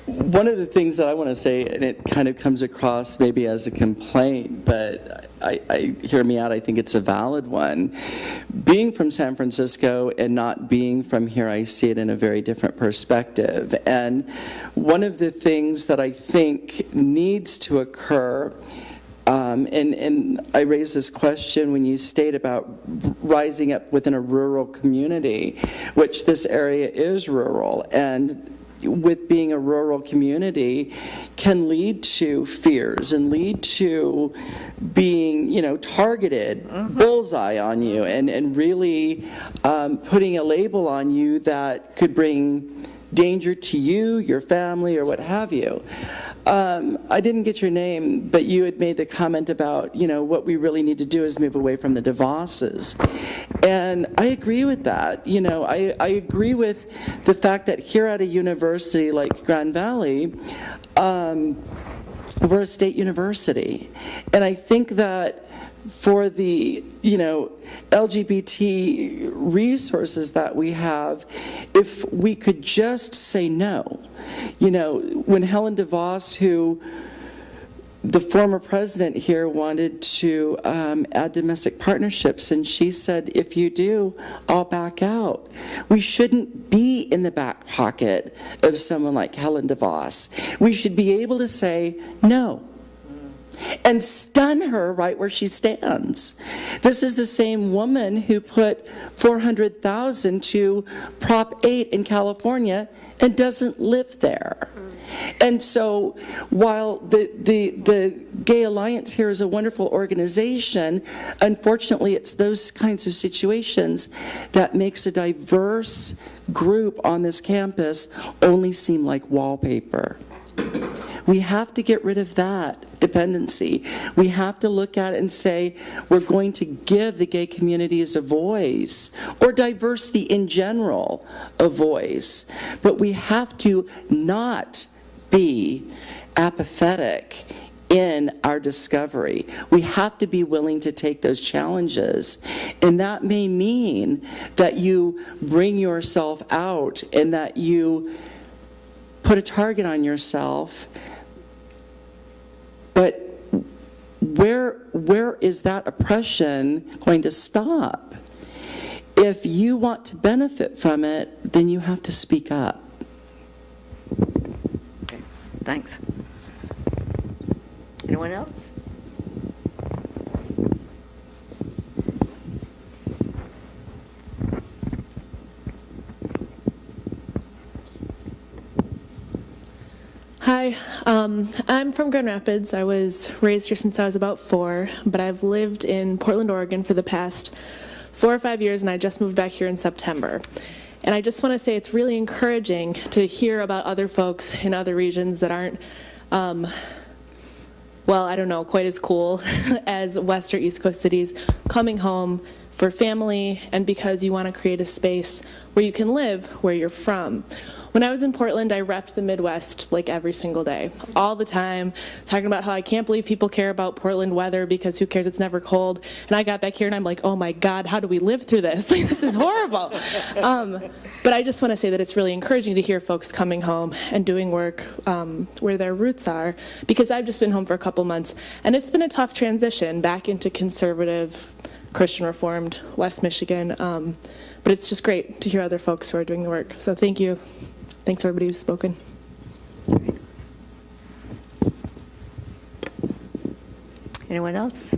one of the things that I want to say, and it kind of comes across maybe as a complaint, but I hear me out, I think it's a valid one. Being from San Francisco and not being from here, I see it in a very different perspective. And one of the things that I think needs to occur, and I raised this question when you state about rising up within a rural community, which this area is rural, and with being a rural community can lead to fears and lead to being, targeted, bullseye on you, and really putting a label on you that could bring danger to you, your family, or what have you. I didn't get your name, but you had made the comment about, what we really need to do is move away from the DeVosses. And I agree with that. I agree with the fact that here at a university like Grand Valley, we're a state university. And I think that for the, LGBT resources that we have, if we could just say no. When Helen DeVos, who the former president here wanted to add domestic partnerships, and she said, if you do, I'll back out. We shouldn't be in the back pocket of someone like Helen DeVos. We should be able to say no and stun her right where she stands. This is the same woman who put $400,000 to Prop 8 in California and doesn't live there. And so while the Gay Alliance here is a wonderful organization, unfortunately it's those kinds of situations that makes a diverse group on this campus only seem like wallpaper. We have to get rid of that dependency. We have to look at it and say, we're going to give the gay communities a voice, or diversity in general a voice. But we have to not be apathetic in our discovery. We have to be willing to take those challenges. And that may mean that you bring yourself out and that you put a target on yourself. But where is that oppression going to stop? If you want to benefit from it, then you have to speak up. Okay, thanks. Anyone else? Hi, I'm from Grand Rapids. I was raised here since I was about 4, but I've lived in Portland, Oregon for the past 4 or 5 years, and I just moved back here in September. And I just want to say it's really encouraging to hear about other folks in other regions that aren't, well, I don't know, quite as cool as West or East Coast cities coming home for family and because you want to create a space where you can live where you're from. When I was in Portland, I repped the Midwest like every single day, all the time, talking about how I can't believe people care about Portland weather because who cares, it's never cold. And I got back here and I'm like, oh my God, how do we live through this? This is horrible. But I just want to say that it's really encouraging to hear folks coming home and doing work where their roots are, because I've just been home for a couple months, and it's been a tough transition back into conservative, Christian Reformed West Michigan. But it's just great to hear other folks who are doing the work. So thank you. Thanks, everybody who's spoken. Anyone else?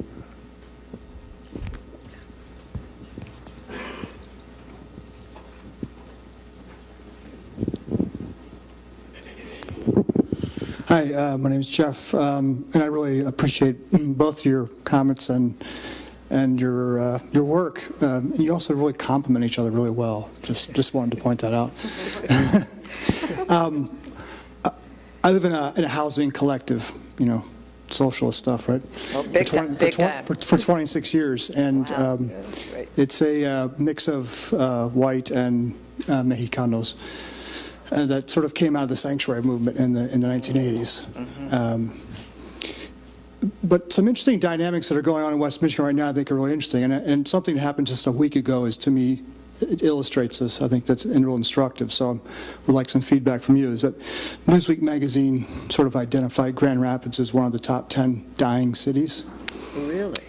Hi, my name is Jeff, and I really appreciate both your comments and your work. You also really complement each other really well. Just wanted to point that out. I live in a housing collective, socialist stuff, right? Well, big time. For 26 years, and Wow. That's great. it's a mix of white and Mexicanos. That sort of came out of the sanctuary movement in the 1980s. But some interesting dynamics that are going on in West Michigan right now I think are really interesting. And something that happened just a week ago is, to me, it illustrates this. I think that's real instructive. So I would like some feedback from you. Is that Newsweek magazine sort of identified Grand Rapids as one of the top 10 dying cities. Really?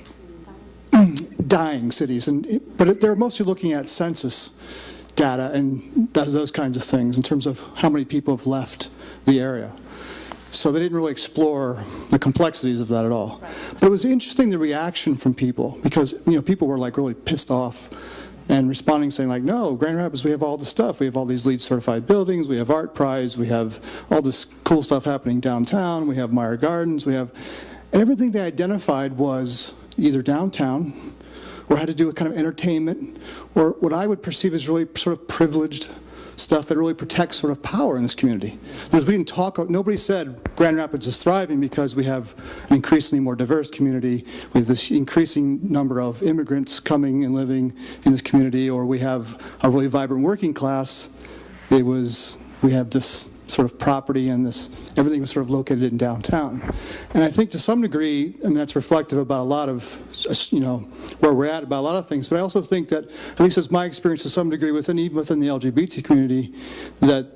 Dying cities. But they're mostly looking at census data and those kinds of things in terms of how many people have left the area. So they didn't really explore the complexities of that at all. Right. But it was interesting, the reaction from people, because people were like really pissed off and responding, saying like, no, Grand Rapids, we have all the stuff. We have all these LEED certified buildings. We have Art Prize. We have all this cool stuff happening downtown. We have Meyer Gardens. And everything they identified was either downtown or had to do with kind of entertainment, or what I would perceive as really sort of privileged stuff that really protects sort of power in this community. Because we didn't talk, nobody said Grand Rapids is thriving because we have an increasingly more diverse community, we have this increasing number of immigrants coming and living in this community, or we have a really vibrant working class. We have this sort of property and everything was sort of located in downtown. And I think to some degree, that's reflective about a lot of, where we're at about a lot of things. But I also think that, at least it's my experience to some degree, even within the LGBT community, that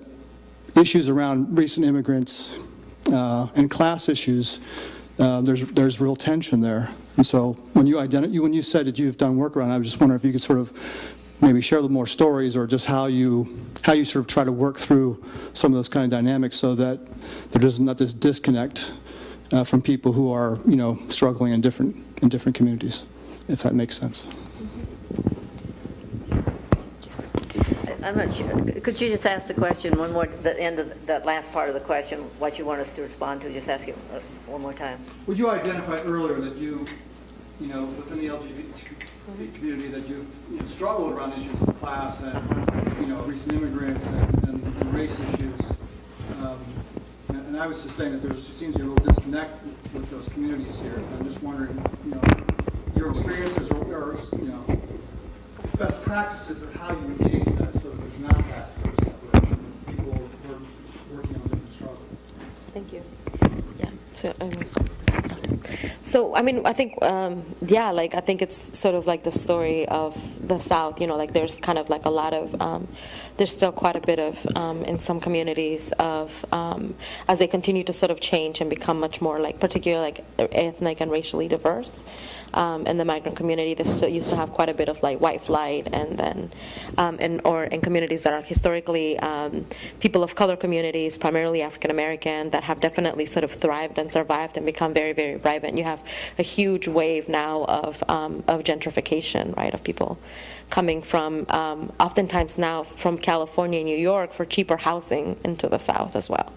issues around recent immigrants and class issues, there's real tension there. And so when you said that you've done work around it, I was just wondering if you could sort of maybe share a little more stories, or just how you sort of try to work through some of those kind of dynamics so that there is not this disconnect from people who are struggling in different communities, if that makes sense. I'm not sure. Could you just ask the question one more, the end of that last part of the question, what you want us to respond to? Just ask it one more time. Would you identify earlier that within the LGBT community, that you've struggled around issues of class and recent immigrants and race issues, and I was just saying that there seems to be a real disconnect with those communities here. And I'm just wondering, your experiences or best practices of how you engage that, so that there's not that sort of separation with people who are working on different struggles. Thank you. Yeah. So I think, I think it's sort of like the story of the South. There's kind of like a lot of, there's still quite a bit of, in some communities of, as they continue to sort of change and become much more particularly ethnic and racially diverse. In the migrant community, they still used to have quite a bit of white flight, and then, or in communities that are historically people of color communities, primarily African American, that have definitely sort of thrived and survived and become very, very vibrant. You have a huge wave now of gentrification, right, of people coming from, oftentimes now from California and New York for cheaper housing into the South as well.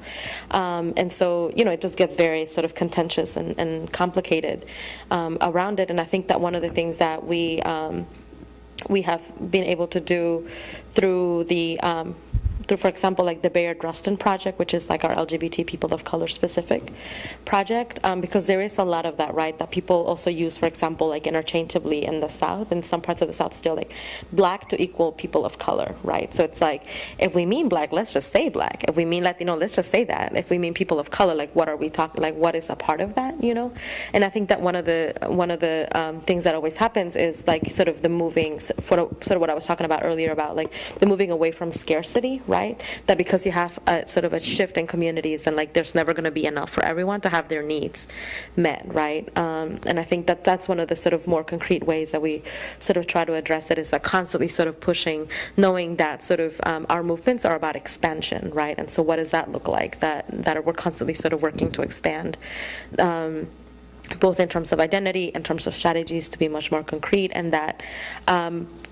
And so, it just gets very sort of contentious and complicated around it. And I think that one of the things that we have been able to do through the through, for example, like the Bayard Rustin project, which is like our LGBT people of color specific project, because there is a lot of that, right, that people also use, for example, like interchangeably in the South, in some parts of the South still, like black to equal people of color, right? So it's like, if we mean black, let's just say black. If we mean Latino, let's just say that. If we mean people of color, like what are we talking, like what is a part of that, you know? And I think that one of the things that always happens is like sort of the moving, sort of what I was talking about earlier about like the moving away from scarcity, right? That because you have a sort of a shift in communities and like there's never going to be enough for everyone to have their needs met, right? And I think that that's one of the sort of more concrete ways that we sort of try to address it, is like constantly sort of pushing, knowing that sort of our movements are about expansion, right? And so what does that look like? That we're constantly sort of working to expand, both in terms of identity, in terms of strategies to be much more concrete, and that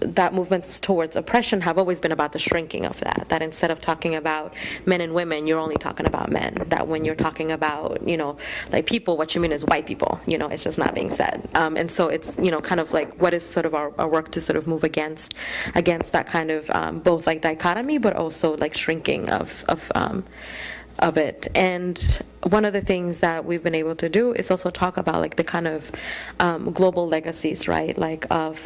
that movements towards oppression have always been about the shrinking of that. That instead of talking about men and women, you're only talking about men. That when you're talking about, you know, like people, what you mean is white people. You know, it's just not being said. And so it's, you know, kind of like what is sort of our work to sort of move against that kind of both like dichotomy, but also like shrinking of it. And one of the things that we've been able to do is also talk about like the kind of global legacies, right, like of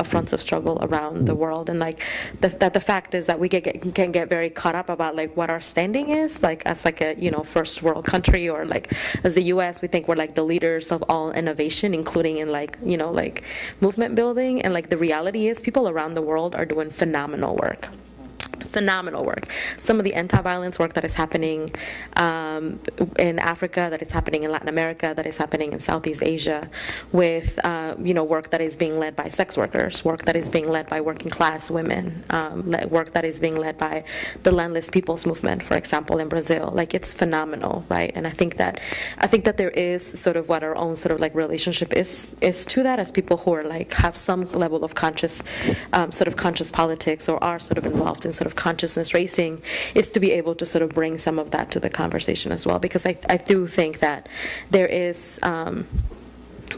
fronts of struggle around the world, and like that the fact is that we can get very caught up about like what our standing is, like as like a, you know, first world country, or like as the U.S. we think we're like the leaders of all innovation, including in like, you know, like movement building, and like the reality is people around the world are doing phenomenal work. Some of the anti-violence work that is happening in Africa, that is happening in Latin America, that is happening in Southeast Asia, with you know, work that is being led by sex workers, work that is being led by working class women, work that is being led by the landless peoples movement, for example, in Brazil. Like, it's phenomenal, right? And I think that there is sort of what our own sort of like relationship is to that, as people who are like have some level of conscious politics, or are sort of involved in sort of consciousness racing, is to be able to sort of bring some of that to the conversation as well, because I do think that there is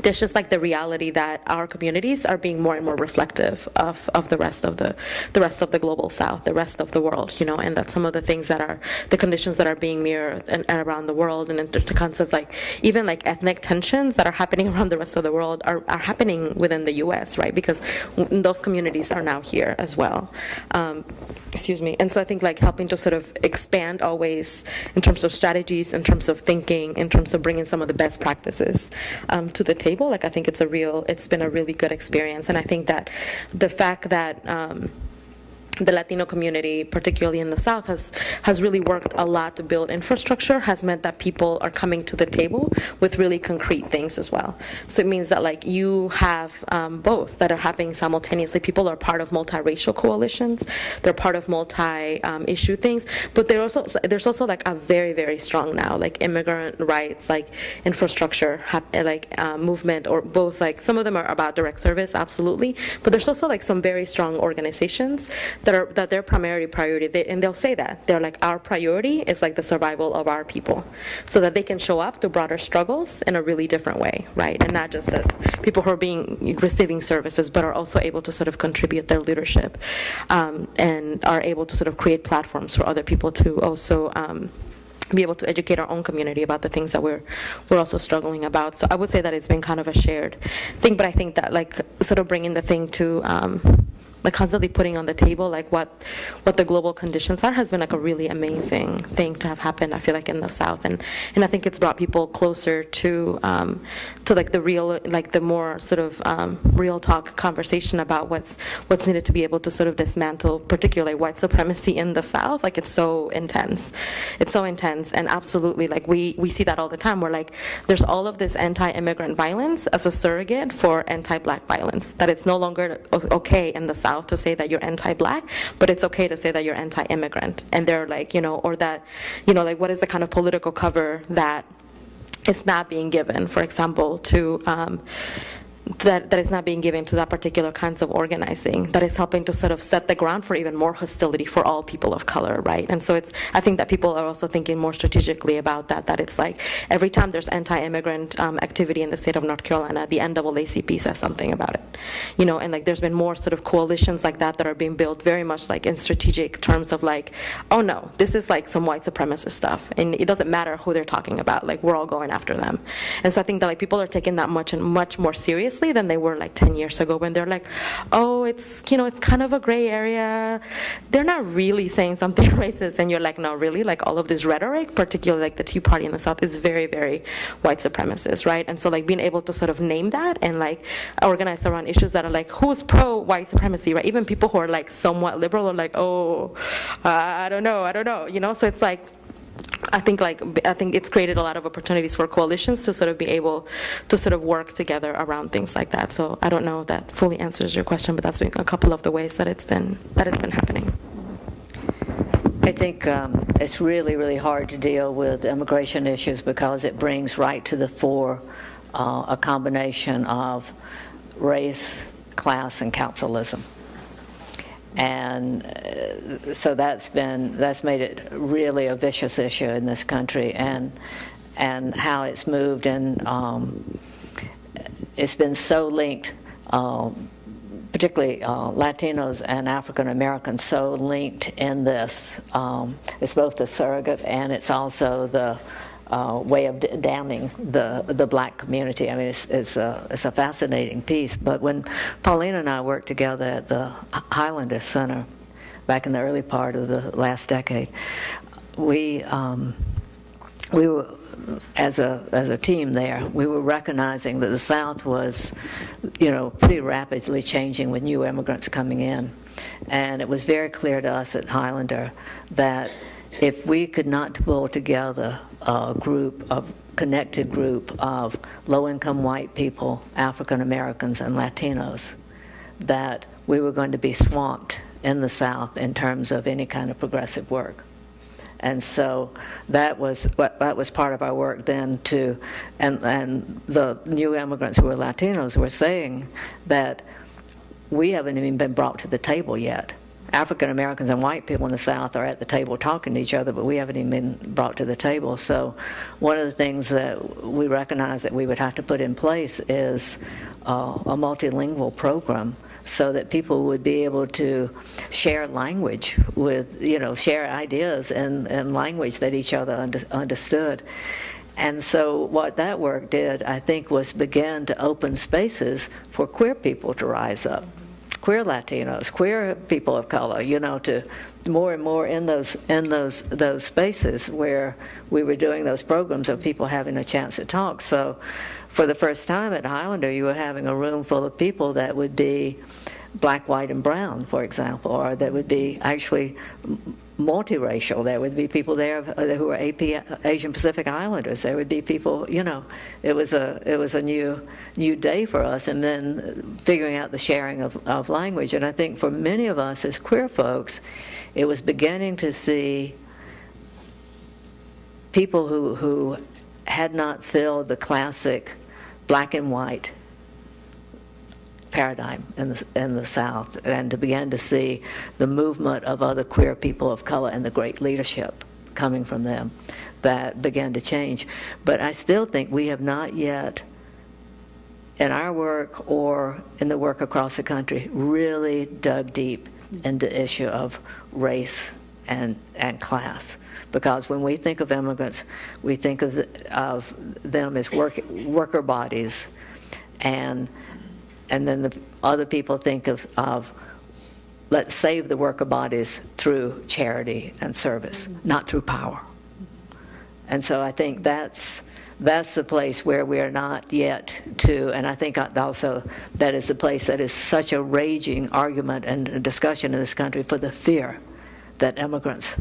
there's just like the reality that our communities are being more and more reflective of the rest of the global South, the rest of the world, you know, and that some of the things that are the conditions that are being mirrored and around the world, and the kinds of like even like ethnic tensions that are happening around the rest of the world are happening within the U.S., right? Because those communities are now here as well. Excuse me. And so I think like helping to sort of expand always in terms of strategies, in terms of thinking, in terms of bringing some of the best practices to the table. Like, I think it's been a really good experience. And I think that the fact that the Latino community, particularly in the South, has really worked a lot to build infrastructure, has meant that people are coming to the table with really concrete things as well. So it means that like you have both that are happening simultaneously. People are part of multiracial coalitions, they're part of multi-issue things, but there's also like a very, very strong now like immigrant rights, like infrastructure, movement, or both. Like some of them are about direct service, absolutely, but there's also like some very strong organizations that their primary priority, and they'll say that they're like, our priority is like the survival of our people, so that they can show up to broader struggles in a really different way, right? And not just as people who are receiving services, but are also able to sort of contribute their leadership, and are able to sort of create platforms for other people to also be able to educate our own community about the things that we're also struggling about. So I would say that it's been kind of a shared thing, but I think that like sort of bringing the thing to like constantly putting on the table like what the global conditions are has been like a really amazing thing to have happened, I feel like, in the South, and I think it's brought people closer to like the real, like the more sort of real talk conversation about what's needed to be able to sort of dismantle particularly white supremacy in the South. Like, it's so intense, and absolutely like we see that all the time, where like there's all of this anti-immigrant violence as a surrogate for anti-black violence, that it's no longer okay in the South to say that you're anti-black, but it's okay to say that you're anti-immigrant. And they're like, you know, or that, you know, like what is the kind of political cover that is not being given, for example, to that is not being given to that particular kinds of organizing, that is helping to sort of set the ground for even more hostility for all people of color, right? And so I think that people are also thinking more strategically about that it's like every time there's anti-immigrant activity in the state of North Carolina, the NAACP says something about it, and like there's been more sort of coalitions like that are being built very much like in strategic terms of like, oh no, this is like some white supremacist stuff, and it doesn't matter who they're talking about, like we're all going after them. And so I think that like people are taking that much more seriously than they were like 10 years ago when they're like, oh, it's it's kind of a gray area. They're not really saying something racist, and you're like, no, really? Like all of this rhetoric, particularly like the Tea Party in the South, is very, very white supremacist, right? And so like being able to sort of name that and like organize around issues that are like, who's pro-white supremacy, right? Even people who are like somewhat liberal are like, oh, I don't know, So it's like, I think it's created a lot of opportunities for coalitions to sort of be able to sort of work together around things like that. So I don't know if that fully answers your question, but that's been a couple of the ways that it's been happening. I think it's really, really hard to deal with immigration issues because it brings right to the fore a combination of race, class, and capitalism. And so that's made it really a vicious issue in this country, and how it's moved, and it's been so linked, particularly Latinos and African Americans, so linked in this. It's both the surrogate and it's also the way of damning the black community. I mean, it's a fascinating piece. But when Paulina and I worked together at the Highlander Center back in the early part of the last decade, we were, as a team there, we were recognizing that the South was, pretty rapidly changing with new immigrants coming in. And it was very clear to us at Highlander that if we could not pull together a connected group of low-income white people, African Americans, and Latinos, that we were going to be swamped in the South in terms of any kind of progressive work. And so that was part of our work then too. And the new immigrants who were Latinos were saying that we haven't even been brought to the table yet. African Americans and white people in the South are at the table talking to each other, but we haven't even been brought to the table. So one of the things that we recognize that we would have to put in place is a multilingual program, so that people would be able to share language with, share ideas and language that each other understood. And so what that work did, I think, was begin to open spaces for queer people to rise up. Queer Latinos, queer people of color, to more and more in those spaces where we were doing those programs of people having a chance to talk. So for the first time at Highlander, you were having a room full of people that would be black, white, and brown, for example, or that would be actually multiracial. There would be people there who were Asian Pacific Islanders. There would be people, it was a new day for us, and then figuring out the sharing of language. And I think for many of us as queer folks, it was beginning to see people who had not filled the classic black and white paradigm in the South, and to begin to see the movement of other queer people of color and the great leadership coming from them that began to change. But I still think we have not yet, in our work or in the work across the country, really dug deep into the issue of race and class. Because when we think of immigrants, we think of them as worker bodies, and then the other people think of let's save the worker bodies through charity and service, not through power. And so I think that's the place where we are not yet and I think also that is the place that is such a raging argument and discussion in this country for the fear that immigrants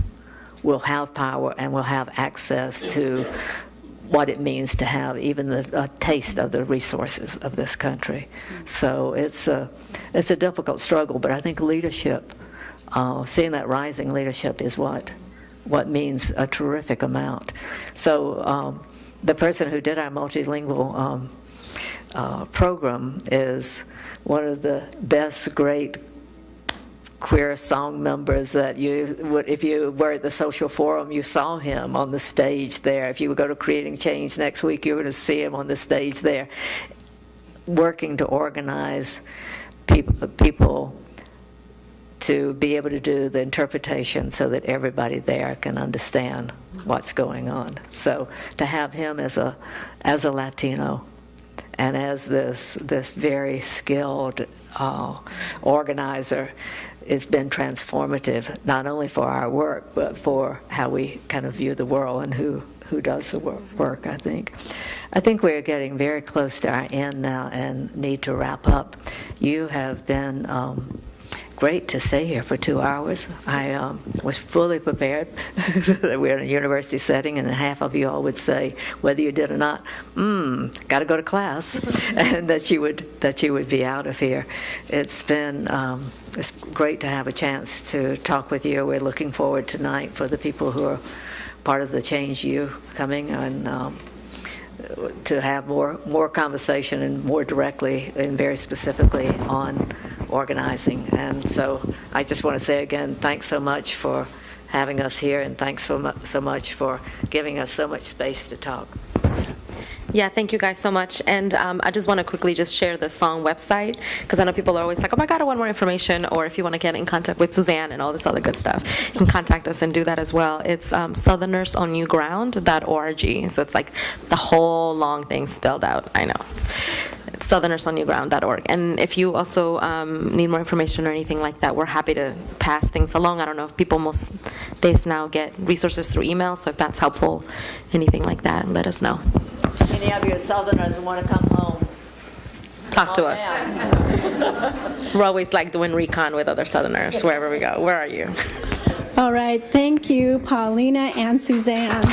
will have power and will have access to what it means to have even a taste of the resources of this country. So it's a difficult struggle, but I think leadership, seeing that rising leadership is what means a terrific amount. So the person who did our multilingual program is one of the best, great queer song numbers that you would, if you were at the social forum, you saw him on the stage there. If you would go to Creating Change next week, you're going to see him on the stage there, working to organize people to be able to do the interpretation so that everybody there can understand what's going on. So to have him as a Latino and as this very skilled organizer, it's been transformative, not only for our work, but for how we kind of view the world and who does the work, I think. I think we're getting very close to our end now and need to wrap up. You have been great to stay here for 2 hours. I was fully prepared that we're in a university setting, and half of you all would say, whether you did or not, got to go to class, and that you would be out of here. It's been it's great to have a chance to talk with you. We're looking forward tonight for the people who are part of the Change U coming, and to have more conversation and more directly and very specifically on organizing. And so I just want to say again, thanks so much for having us here, and thanks so much for giving us so much space to talk. Yeah, thank you guys so much. And I just want to quickly just share the song website, because I know people are always like, oh my God, I want more information. Or if you want to get in contact with Suzanne and all this other good stuff, you can contact us and do that as well. It's southernersonnewground.org. So it's like the whole long thing spelled out. I know. It's southernersonnewground.org. And if you also need more information or anything like that, we're happy to pass things along. I don't know if people most days now get resources through email, so if that's helpful, anything like that, let us know. Any of you Southerners who want to come home, talk to us. We're always like doing recon with other Southerners wherever we go. Where are you? All right, thank you, Paulina and Suzanne.